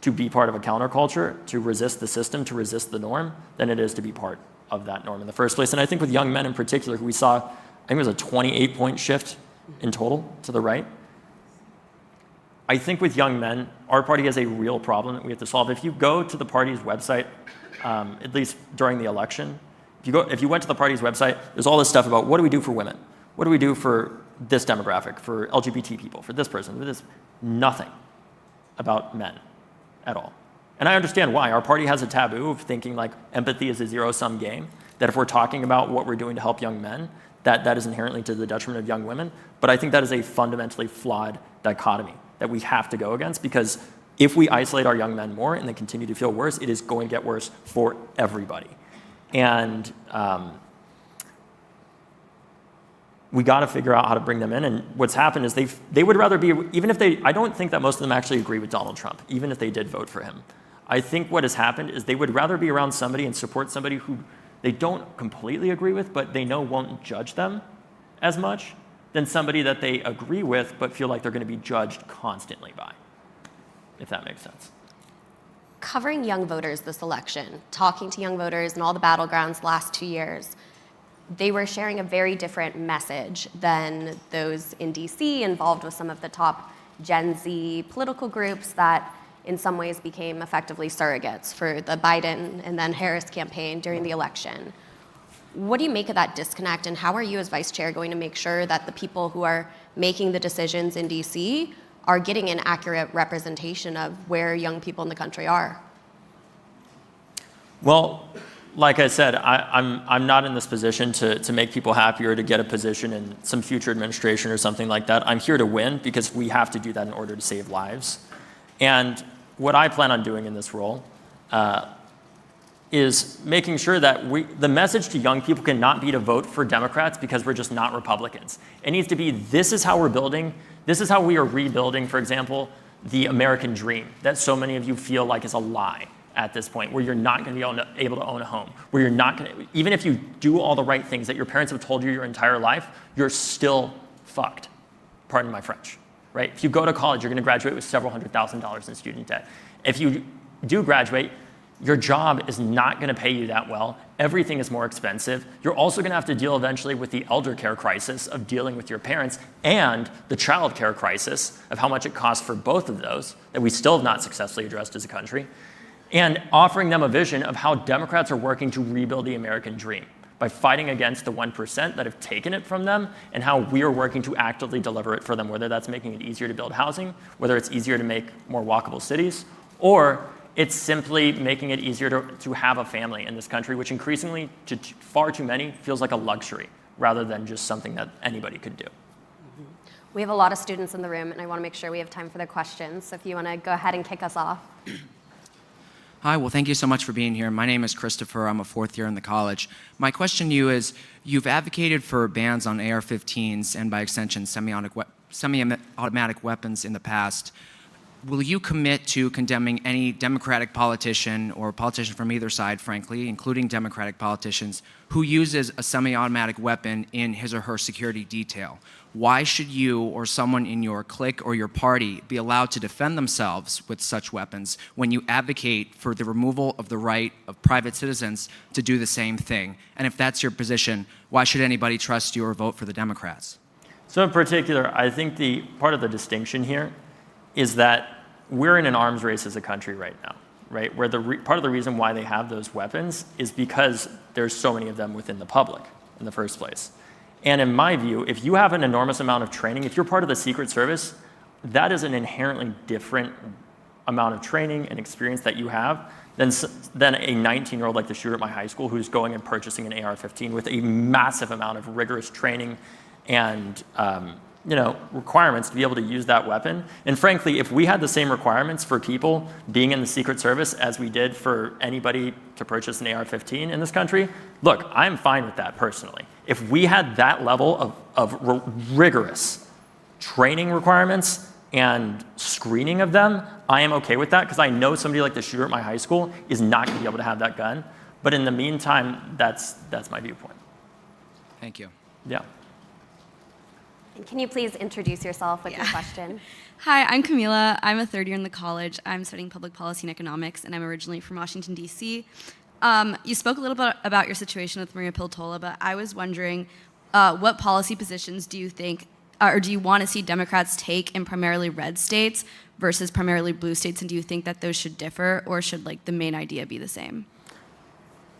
to be part of a counterculture, to resist the system, to resist the norm, than it is to be part of that norm in the first place. And I think with young men in particular, who we saw, I think it was a 28-point shift in total to the right. I think with young men, our party has a real problem that we have to solve. If you go to the party's website, at least during the election, if you went to the party's website, there's all this stuff about what do we do for women? What do we do for this demographic, for LGBT people, for this person, for this? Nothing about men at all. And I understand why. Our party has a taboo of thinking like empathy is a zero-sum game, that if we're talking about what we're doing to help young men, that is inherently to the detriment of young women. But I think that is a fundamentally flawed dichotomy that we have to go against, because if we isolate our young men more and they continue to feel worse, it is going to get worse for everybody. And we got to figure out how to bring them in. And what's happened is they would rather be, I don't think that most of them actually agree with Donald Trump, even if they did vote for him. I think what has happened is they would rather be around somebody and support somebody who they don't completely agree with, but they know won't judge them as much, than somebody that they agree with but feel like they're going to be judged constantly by, if that makes sense. Covering young voters this election, talking to young voters in all the battlegrounds the last 2 years, they were sharing a very different message than those in DC, involved with some of the top Gen Z political groups that in some ways became effectively surrogates for the Biden and then Harris campaign during the election. What do you make of that disconnect, and how are you as vice chair going to make sure that the people who are making the decisions in DC are getting an accurate representation of where young people in the country are? Well, like I said, I'm not in this position to make people happy or to get a position in some future administration or something like that. I'm here to win, because we have to do that in order to save lives. And what I plan on doing in this role is making sure that the message to young people cannot be to vote for Democrats because we're just not Republicans. It needs to be, this is how we're building, this is how we are rebuilding, for example, the American dream that so many of you feel like is a lie. at this point, where you're not going to be able to own a home, where you're not going to, even if you do all the right things that your parents have told you your entire life, you're still fucked. Pardon my French, right? If you go to college, you're going to graduate with several $100,000 in student debt. If you do graduate, your job is not going to pay you that well. Everything is more expensive. You're also going to have to deal eventually with the elder care crisis of dealing with your parents and the child care crisis of how much it costs for both of those that we still have not successfully addressed as a country, and offering them a vision of how Democrats are working to rebuild the American dream by fighting against the 1% that have taken it from them, and how we are working to actively deliver it for them, whether that's making it easier to build housing, whether it's easier to make more walkable cities, or it's simply making it easier to have a family in this country, which increasingly, to far too many, feels like a luxury rather than just something that anybody could do. We have a lot of students in the room, and I want to make sure we have time for their questions. So if you want to go ahead and kick us off. Hi, well, thank you so much for being here. My name is Christopher. I'm a fourth year in the college. My question to you is, you've advocated for bans on AR-15s and by extension semi-automatic weapons in the past. Will you commit to condemning any Democratic politician or politician from either side, frankly, including Democratic politicians, who uses a semi-automatic weapon in his or her security detail? Why should you or someone in your clique or your party be allowed to defend themselves with such weapons when you advocate for the removal of the right of private citizens to do the same thing? And if that's your position, why should anybody trust you or vote for the Democrats? So in particular, I think the part of the distinction here is that we're in an arms race as a country right now, right? Where part of the reason why they have those weapons is because there's so many of them within the public in the first place. And in my view, if you have an enormous amount of training, if you're part of the Secret Service, that is an inherently different amount of training and experience that you have than a 19-year-old like the shooter at my high school who's going and purchasing an AR-15 with a massive amount of rigorous training and requirements to be able to use that weapon. And frankly, if we had the same requirements for people being in the Secret Service as we did for anybody to purchase an AR-15 in this country, look, I'm fine with that personally. If we had that level of rigorous training requirements and screening of them, I am okay with that because I know somebody like the shooter at my high school is not going to be able to have that gun. But in the meantime, that's my viewpoint. Thank you. Yeah. And can you please introduce yourself with your question? Hi, I'm Camila. I'm a third year in the college. I'm studying public policy and economics, and I'm originally from Washington, D.C. You spoke a little bit about your situation with Maria Piltola, but I was wondering what policy positions do you think, or do you want to see Democrats take in primarily red states versus primarily blue states, and do you think that those should differ, or should the main idea be the same?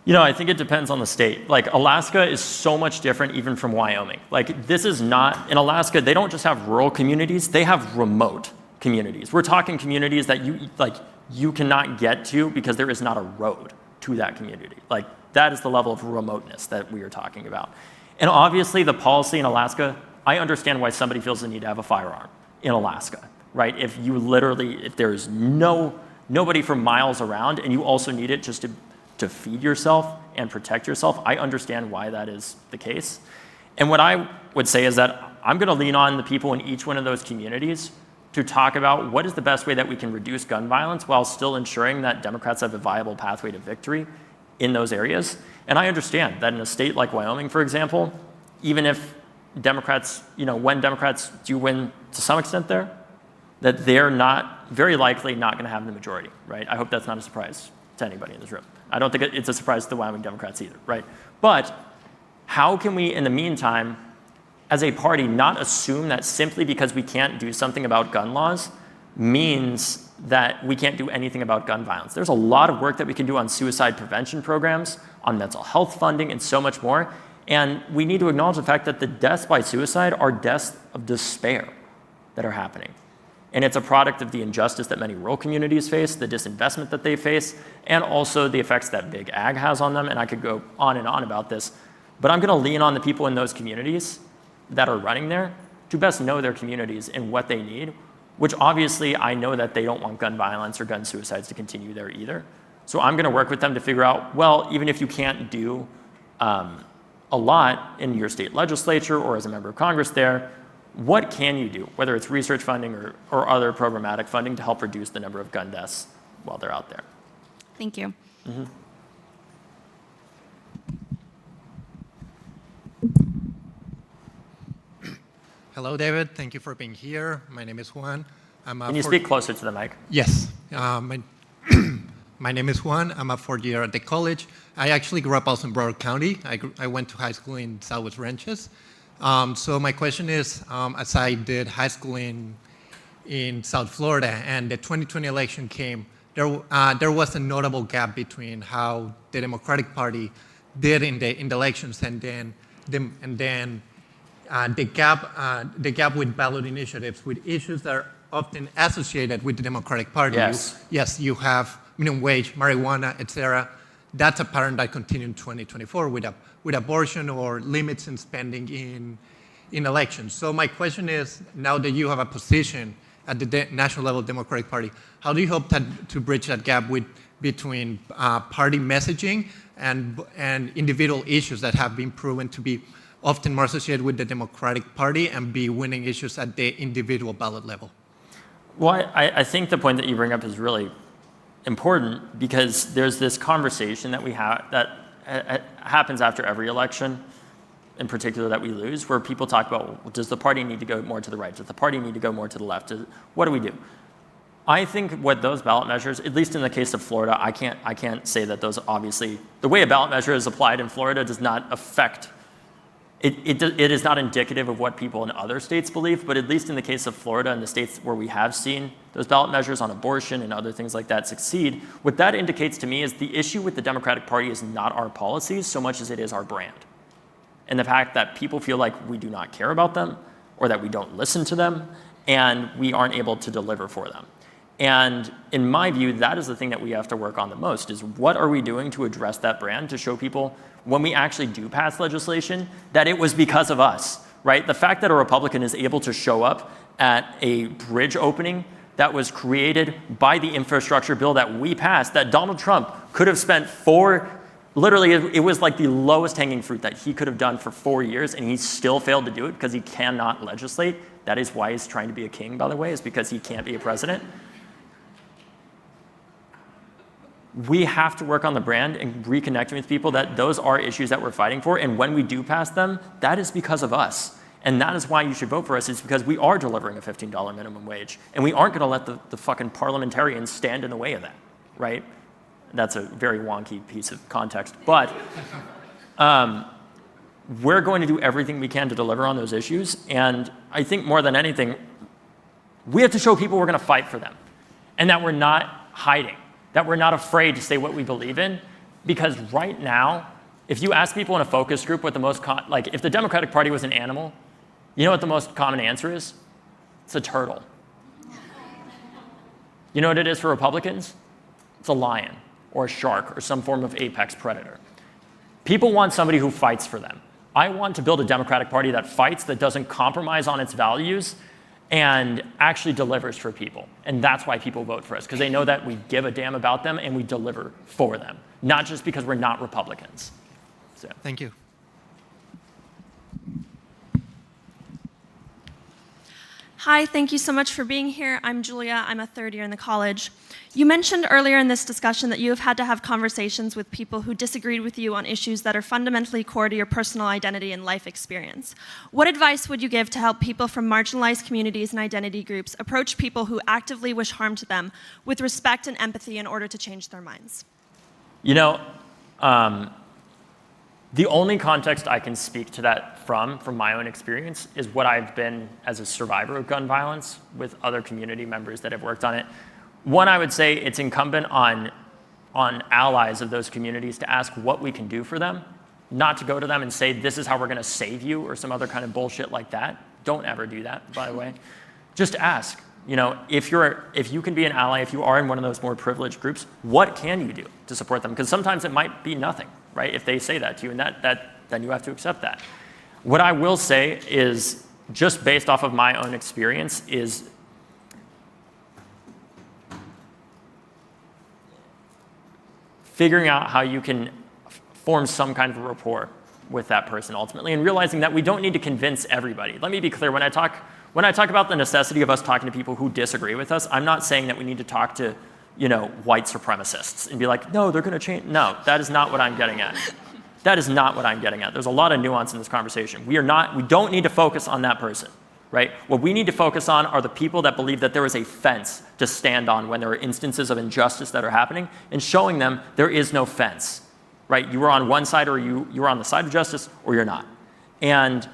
I think it depends on the state. Alaska is so much different even from Wyoming. This is not, in Alaska, they don't just have rural communities, they have remote communities. We're talking communities that you cannot get to because there is not a road to that community. That is the level of remoteness that we are talking about. And obviously the policy in Alaska, I understand why somebody feels the need to have a firearm in Alaska, right? If there's nobody for miles around and you also need it just to feed yourself and protect yourself, I understand why that is the case. And what I would say is that I'm going to lean on the people in each one of those communities to talk about what is the best way that we can reduce gun violence while still ensuring that Democrats have a viable pathway to victory in those areas. And I understand that in a state like Wyoming, for example, even if Democrats, when Democrats do win to some extent there, that they're very likely not going to have the majority, right? I hope that's not a surprise to anybody in this room. I don't think it's a surprise to the Wyoming Democrats either, right? But how can we, in the meantime, as a party, not assume that simply because we can't do something about gun laws means that we can't do anything about gun violence? There's a lot of work that we can do on suicide prevention programs, on mental health funding, and so much more. And we need to acknowledge the fact that the deaths by suicide are deaths of despair that are happening. And it's a product of the injustice that many rural communities face, the disinvestment that they face, and also the effects that big ag has on them. And I could go on and on about this. But I'm going to lean on the people in those communities that are running there to best know their communities and what they need, which obviously I know that they don't want gun violence or gun suicides to continue there either. So I'm going to work with them to figure out, well, even if you can't do a lot in your state legislature or as a member of Congress there, what can you do, whether it's research funding or other programmatic funding to help reduce the number of gun deaths while they're out there? Thank you. Hello, David. Thank you for being here. My name is Juan. Can you speak closer to the mic? Yes. My name is Juan. I'm a fourth year at the college. I actually grew up also in Broward County. I went to high school in Southwest Ranches. So my question is, as I did high school in South Florida and the 2020 election came, there was a notable gap between how the Democratic Party did in the elections and then the gap with ballot initiatives, with issues that are often associated with the Democratic Party. Yes. Yes, you have minimum wage, marijuana, etc. That's a pattern that continued in 2024 with abortion or limits in spending in elections. So my question is, now that you have a position at the national level Democratic Party, how do you hope to bridge that gap between party messaging and individual issues that have been proven to be often more associated with the Democratic Party and be winning issues at the individual ballot level? Well, I think the point that you bring up is really important because there's this conversation that we have that happens after every election, in particular that we lose, where people talk about, well, does the party need to go more to the right? Does the party need to go more to the left? What do we do? I think what those ballot measures, at least in the case of Florida, I can't say that those obviously, the way a ballot measure is applied in Florida does not affect, it is not indicative of what people in other states believe, but at least in the case of Florida and the states where we have seen those ballot measures on abortion and other things like that succeed, what that indicates to me is the issue with the Democratic Party is not our policies so much as it is our brand. And the fact that people feel like we do not care about them or that we don't listen to them and we aren't able to deliver for them. And in my view, that is the thing that we have to work on the most, is what are we doing to address that brand, to show people when we actually do pass legislation that it was because of us, right? The fact that a Republican is able to show up at a bridge opening that was created by the infrastructure bill that we passed, that Donald Trump could have spent literally it was like the lowest hanging fruit that he could have done for 4 years, and he still failed to do it because he cannot legislate. That is why he's trying to be a king, by the way, is because he can't be a president. We have to work on the brand and reconnecting with people that those are issues that we're fighting for. And when we do pass them, that is because of us. And that is why you should vote for us, is because we are delivering a $15 minimum wage. And we aren't going to let the fucking parliamentarians stand in the way of that, right? That's a very wonky piece of context. But we're going to do everything we can to deliver on those issues. And I think more than anything, we have to show people we're going to fight for them and that we're not hiding, that we're not afraid to say what we believe in. Because right now, if you ask people in a focus group what the most, if the Democratic Party was an animal, you know what the most common answer is? It's a turtle. You know what it is for Republicans? It's a lion or a shark or some form of apex predator. People want somebody who fights for them. I want to build a Democratic Party that fights, that doesn't compromise on its values, and actually delivers for people. And that's why people vote for us, because they know that we give a damn about them and we deliver for them, not just because we're not Republicans. So. Thank you. Hi, thank you so much for being here. I'm Julia. I'm a third year in the college. You mentioned earlier in this discussion that you have had to have conversations with people who disagreed with you on issues that are fundamentally core to your personal identity and life experience. What advice would you give to help people from marginalized communities and identity groups approach people who actively wish harm to them with respect and empathy in order to change their minds? You know, the only context I can speak to that from my own experience, is what I've been as a survivor of gun violence with other community members that have worked on it. One, I would say it's incumbent on allies of those communities to ask what we can do for them, not to go to them and say, this is how we're going to save you or some other kind of bullshit like that. Don't ever do that, by the way. Just ask. You know, if you can be an ally, if you are in one of those more privileged groups, what can you do to support them? Because sometimes it might be nothing, right? If they say that to you, and then you have to accept that. What I will say is, just based off of my own experience, is figuring out how you can form some kind of a rapport with that person ultimately, and realizing that we don't need to convince everybody. Let me be clear, when I talk about the necessity of us talking to people who disagree with us, I'm not saying that we need to talk to white supremacists and be like, no, they're going to change. No, that is not what I'm getting at. That is not what I'm getting at. There's a lot of nuance in this conversation. We don't need to focus on that person, right? What we need to focus on are the people that believe that there is a fence to stand on when there are instances of injustice that are happening, and showing them there is no fence, right? You are on one side, or you are on the side of justice, or you're not. And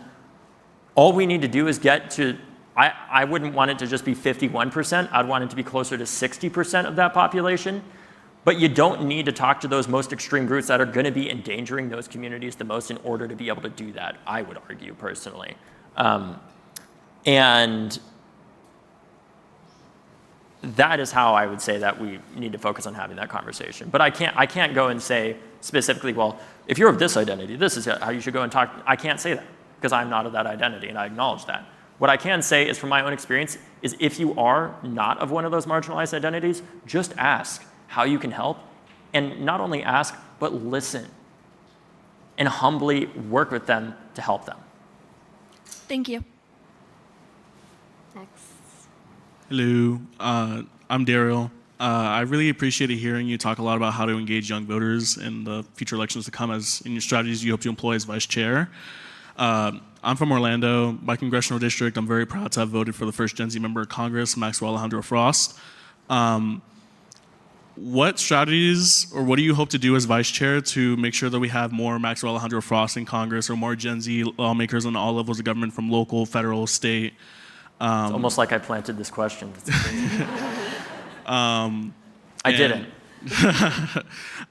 all we need to do is get to, I wouldn't want it to just be 51%. I'd want it to be closer to 60% of that population. But you don't need to talk to those most extreme groups that are going to be endangering those communities the most in order to be able to do that, I would argue personally. And that is how I would say that we need to focus on having that conversation. But I can't go and say specifically, well, if you're of this identity, this is how you should go and talk. I can't say that because I'm not of that identity, and I acknowledge that. What I can say is, from my own experience, is if you are not of one of those marginalized identities, just ask how you can help, and not only ask, but listen, and humbly work with them to help them. Thank you. Next. Hello, I'm Daryl. I really appreciated hearing you talk a lot about how to engage young voters in the future elections to come, as in your strategies you hope to employ as vice chair. I'm from Orlando, my congressional district. I'm very proud to have voted for the first Gen Z member of Congress, Maxwell Alejandro Frost. What strategies, or what do you hope to do as vice chair to make sure that we have more Maxwell Alejandro Frost in Congress, or more Gen Z lawmakers on all levels of government, from local, federal, state? It's almost like I planted this question. I didn't.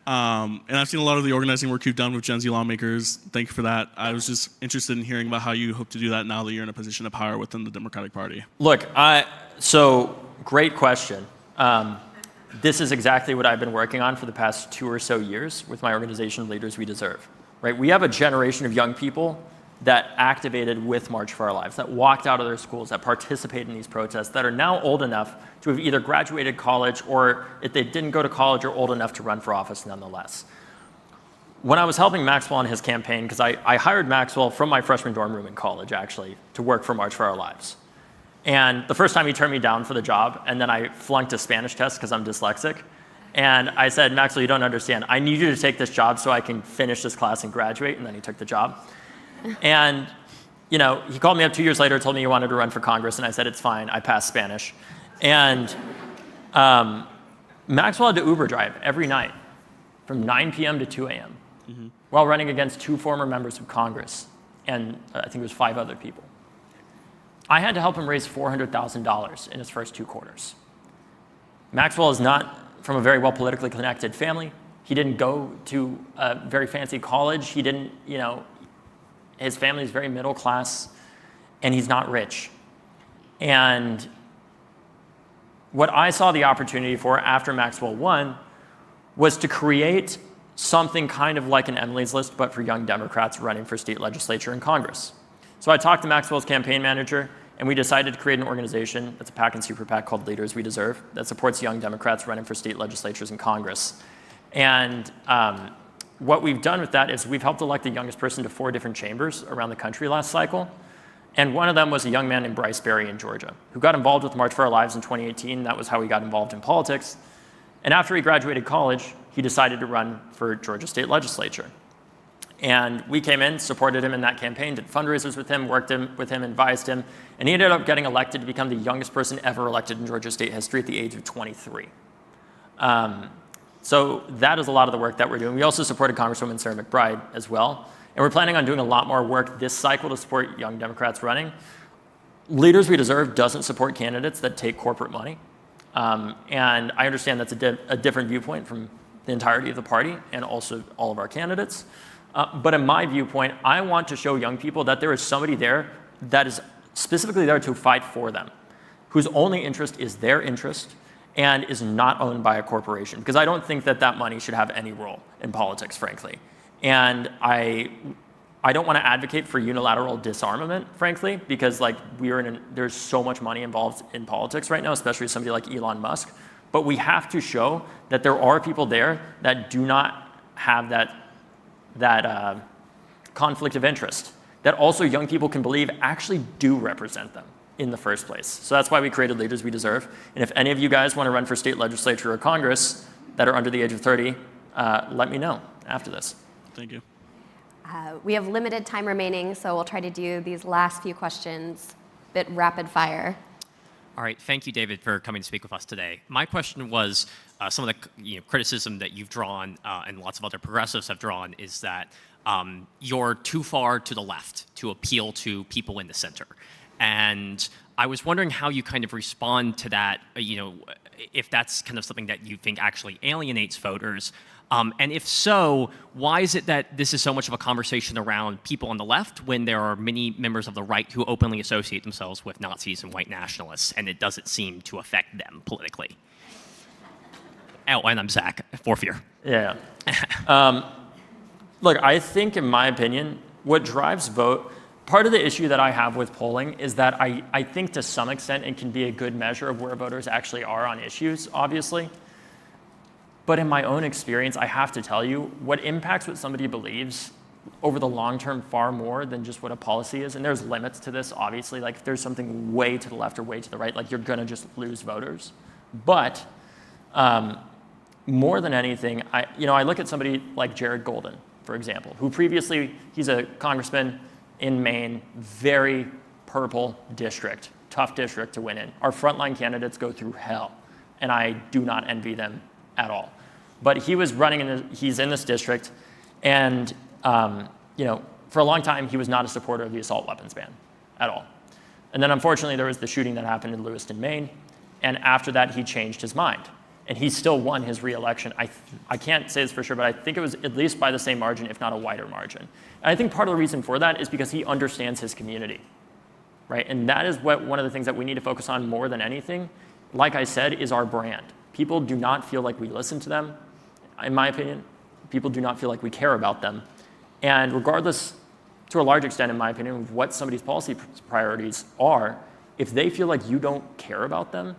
And I've seen a lot of the organizing work you've done with Gen Z lawmakers. Thank you for that. I was just interested in hearing about how you hope to do that now that you're in a position of power within the Democratic Party. Look, so great question. This is exactly what I've been working on for the past 2 or so years with my organization, Leaders We Deserve. Right? We have a generation of young people that activated with March for Our Lives, that walked out of their schools, that participated in these protests, that are now old enough to have either graduated college, or if they didn't go to college, are old enough to run for office nonetheless. When I was helping Maxwell on his campaign, because I hired Maxwell from my freshman dorm room in college, actually, to work for March for Our Lives. And the first time he turned me down for the job, and then I flunked a Spanish test because I'm dyslexic. And I said, Maxwell, you don't understand. I need you to take this job so I can finish this class and graduate. And then he took the job. And he called me up 2 years later, told me he wanted to run for Congress, and I said, it's fine, I passed Spanish. And Maxwell had to Uber drive every night from 9 p.m. to 2 a.m. While running against 2 former members of Congress, and I think it was 5 other people. I had to help him raise $400,000 in his first 2 quarters. Maxwell is not from a very well politically connected family. He didn't go to a very fancy college. He didn't, his family is very middle class, and he's not rich. And what I saw the opportunity for after Maxwell won was to create something kind of like an Emily's List, but for young Democrats running for state legislature and Congress. So I talked to Maxwell's campaign manager, and we decided to create an organization that's a PAC and super PAC called Leaders We Deserve that supports young Democrats running for state legislatures and Congress. And what we've done with that is we've helped elect the youngest person to 4 different chambers around the country last cycle. And one of them was a young man named Bryce Berry in Georgia, who got involved with March for Our Lives in 2018. That was how he got involved in politics. And after he graduated college, he decided to run for Georgia state legislature. And we came in, supported him in that campaign, did fundraisers with him, worked with him, advised him, and he ended up getting elected to become the youngest person ever elected in Georgia state history at the age of 23. So that is a lot of the work that we're doing. We also supported Congresswoman Sarah McBride as well. And we're planning on doing a lot more work this cycle to support young Democrats running. Leaders We Deserve doesn't support candidates that take corporate money. And I understand that's a different viewpoint from the entirety of the party and also all of our candidates. But in my viewpoint, I want to show young people that there is somebody there that is specifically there to fight for them, whose only interest is their interest and is not owned by a corporation. Because I don't think that that money should have any role in politics, frankly. And I don't want to advocate for unilateral disarmament, frankly, because there's so much money involved in politics right now, especially somebody like Elon Musk. But we have to show that there are people there that do not have that conflict of interest, that also young people can believe actually do represent them. in the first place. So that's why we created Leaders We Deserve. And if any of you guys want to run for state legislature or Congress that are under the age of 30, let me know after this. Thank you. We have limited time remaining, so we'll try to do these last few questions a bit rapid fire. All right, thank you, David, for coming to speak with us today. My question was some of the criticism that you've drawn and lots of other progressives have drawn is that you're too far to the left to appeal to people in the center. And I was wondering how you kind of respond to that, if that's kind of something that you think actually alienates voters. And if so, why is it that this is so much of a conversation around people on the left when there are many members of the right who openly associate themselves with Nazis and white nationalists, and it doesn't seem to affect them politically? Oh, and I'm Zach, fourth year. Yeah. Look, I think, in my opinion, what drives vote, part of the issue that I have with polling is that I think to some extent it can be a good measure of where voters actually are on issues, obviously. But in my own experience, I have to tell you, what impacts what somebody believes over the long term far more than just what a policy is, and there's limits to this, obviously, like if there's something way to the left or way to the right, like you're gonna just lose voters. But more than anything, I look at somebody like Jared Golden, for example, who previously, he's a congressman in Maine, very purple district, tough district to win in. Our frontline candidates go through hell, and I do not envy them at all. But he was running, he's in this district, and for a long time, he was not a supporter of the assault weapons ban at all. And then unfortunately, there was the shooting that happened in Lewiston, Maine, and after that, he changed his mind. And he still won his re-election. I can't say this for sure, but I think it was at least by the same margin, if not a wider margin. And I think part of the reason for that is because he understands his community, right? And that is one of the things that we need to focus on more than anything, like I said, is our brand. People do not feel like we listen to them, in my opinion. People do not feel like we care about them. And regardless, to a large extent, in my opinion, of what somebody's policy priorities are, if they feel like you don't care about them,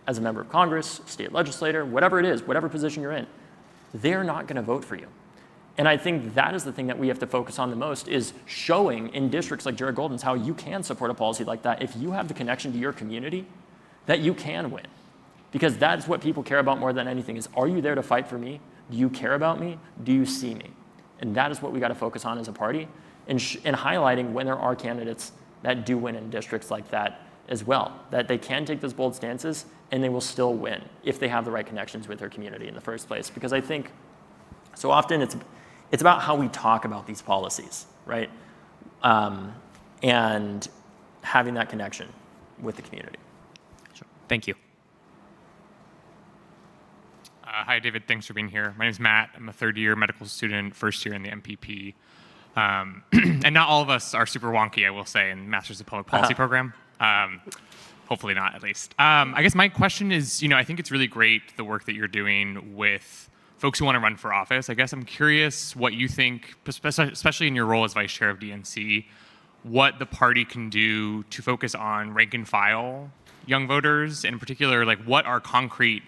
as a member of Congress, state legislator, whatever it is, whatever position you're in, they're not going to vote for you. And I think that is the thing that we have to focus on the most, is showing in districts like Jared Golden's how you can support a policy like that if you have the connection to your community, that you can win. Because that's what people care about more than anything, is, are you there to fight for me? Do you care about me? Do you see me? And that is what we got to focus on as a party, and highlighting when there are candidates that do win in districts like that as well, that they can take those bold stances and they will still win if they have the right connections with their community in the first place. Because I think so often it's about how we talk about these policies, right? And having that connection with the community. Sure. Thank you. Hi, David. Thanks for being here. My name is Matt. I'm a third-year medical student, first year in the MPP. And not all of us are super wonky, I will say, in Masters of Public Policy program. Hopefully not, at least. I guess my question is, I think it's really great, the work that you're doing with folks who want to run for office. I guess I'm curious what you think, especially in your role as vice chair of DNC, what the party can do to focus on rank and file young voters, and in particular, like what are concrete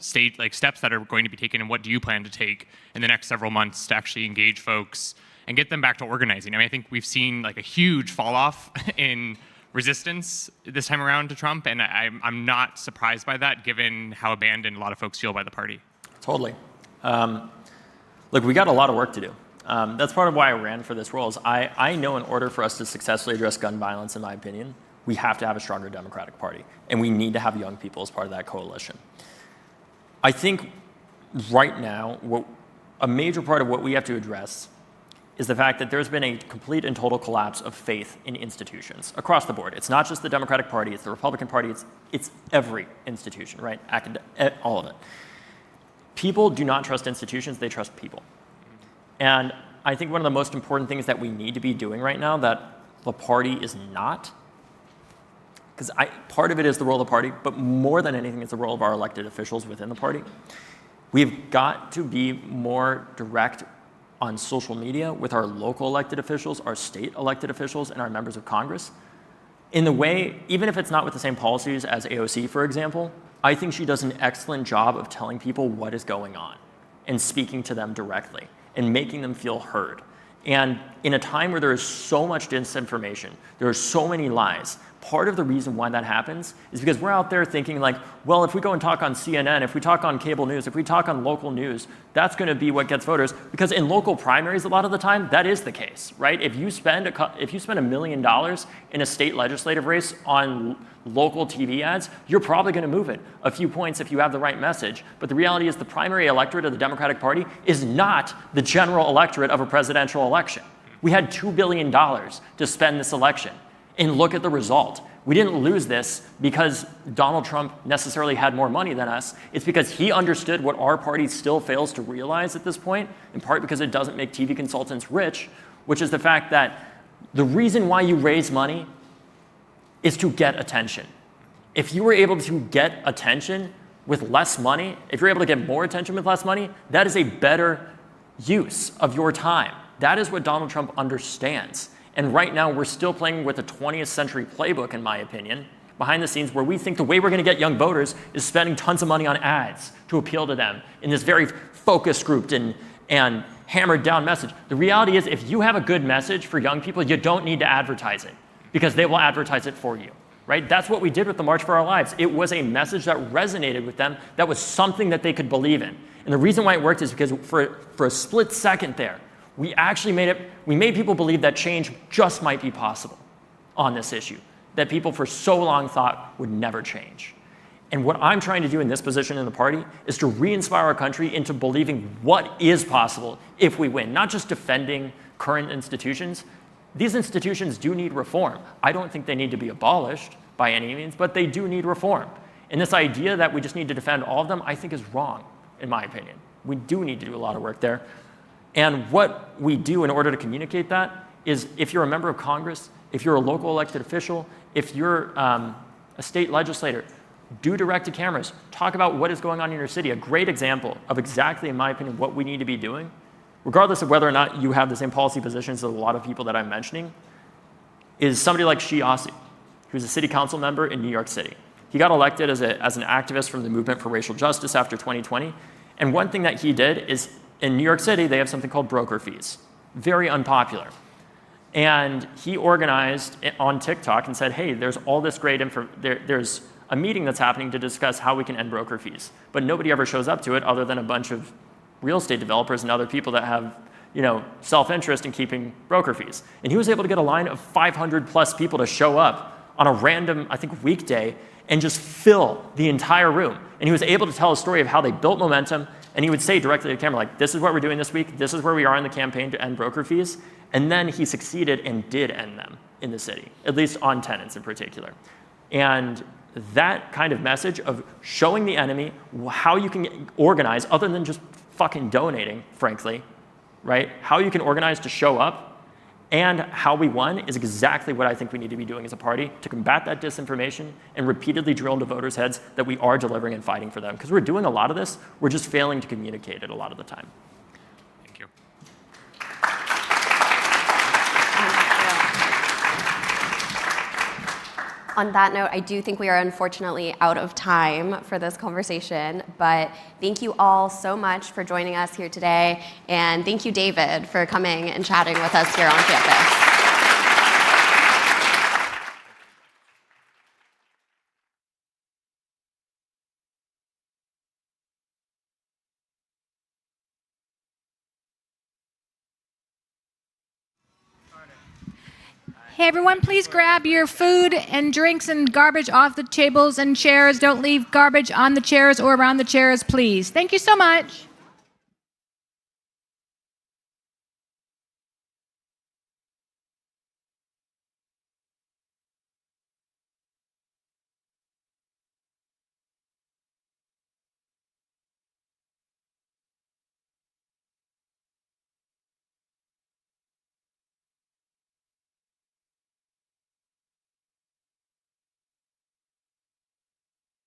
steps that are going to be taken, and what do you plan to take in the next several months to actually engage folks and get them back to organizing? I mean, I think we've seen like a huge fall off in resistance this time around to Trump, and I'm not surprised by that, given how abandoned a lot of folks feel by the party. Totally. Look, we got a lot of work to do. That's part of why I ran for this role. Is I know in order for us to successfully address gun violence, in my opinion, we have to have a stronger Democratic Party, and we need to have young people as part of that coalition. I think right now, a major part of what we have to address is the fact that there's been a complete and total collapse of faith in institutions across the board. It's not just the Democratic Party, it's the Republican Party, it's every institution, right? All of it. People do not trust institutions, they trust people. And I think one of the most important things that we need to be doing right now that the party is not, because part of it is the role of the party, but more than anything, it's the role of our elected officials within the party. We've got to be more direct on social media with our local elected officials, our state elected officials, and our members of Congress. In the way, even if it's not with the same policies as AOC, for example, I think she does an excellent job of telling people what is going on and speaking to them directly and making them feel heard. And in a time where there is so much disinformation, there are so many lies, part of the reason why that happens is because we're out there thinking like, well, if we go and talk on CNN, if we talk on cable news, if we talk on local news, that's going to be what gets voters. Because in local primaries, a lot of the time, that is the case, right? If you spend $1 million in a state legislative race on local TV ads, you're probably going to move it a few points if you have the right message. But the reality is the primary electorate of the Democratic Party is not the general electorate of a presidential election. We had $2 billion to spend this election. And look at the result. We didn't lose this because Donald Trump necessarily had more money than us. It's because he understood what our party still fails to realize at this point, in part because it doesn't make TV consultants rich, which is the fact that the reason why you raise money is to get attention. If you were able to get attention with less money, if you're able to get more attention with less money, that is a better use of your time. That is what Donald Trump understands. And right now, we're still playing with a 20th century playbook, in my opinion, behind the scenes, where we think the way we're going to get young voters is spending tons of money on ads to appeal to them in this very focus grouped and hammered down message. The reality is, if you have a good message for young people, you don't need to advertise it because they will advertise it for you, right? That's what we did with the March for Our Lives. It was a message that resonated with them, that was something that they could believe in. And the reason why it worked is because for a split second there, we made people believe that change just might be possible on this issue, that people for so long thought would never change. And what I'm trying to do in this position in the party is to re-inspire our country into believing what is possible if we win, not just defending current institutions. These institutions do need reform. I don't think they need to be abolished by any means, but they do need reform. And this idea that we just need to defend all of them, I think is wrong, in my opinion. We do need to do a lot of work there. And what we do in order to communicate that is, if you're a member of Congress, if you're a local elected official, if you're a state legislator, do direct to cameras. Talk about what is going on in your city. A great example of exactly, in my opinion, what we need to be doing, regardless of whether or not you have the same policy positions as a lot of people that I'm mentioning, is somebody like Shiasu, who's a city council member in New York City. He got elected as an activist from the movement for racial justice after 2020. And one thing that he did is, in New York City, they have something called broker fees. Very unpopular. And he organized on TikTok and said, hey, there's all this great info. There's a meeting that's happening to discuss how we can end broker fees. But nobody ever shows up to it other than a bunch of real estate developers and other people that have self-interest in keeping broker fees. And he was able to get a line of 500 plus people to show up on a random, I think, weekday and just fill the entire room. And he was able to tell a story of how they built momentum. And he would say directly to the camera, like, this is what we're doing this week. This is where we are in the campaign to end broker fees. And then he succeeded and did end them in the city, at least on tenants in particular. And that kind of message of showing the enemy how you can organize, other than just fucking donating, frankly, right? How you can organize to show up and how we won is exactly what I think we need to be doing as a party to combat that disinformation and repeatedly drill into voters' heads that we are delivering and fighting for them. Because we're doing a lot of this, we're just failing to communicate it a lot of the time. Thank you. On that note, I do think we are unfortunately out of time for this conversation, but thank you all so much for joining us here today, and thank you, David, for coming and chatting with us here on campus. Hey everyone, please grab your food and drinks and garbage off the tables and chairs. Don't leave garbage on the chairs or around the chairs, please. Thank you so much.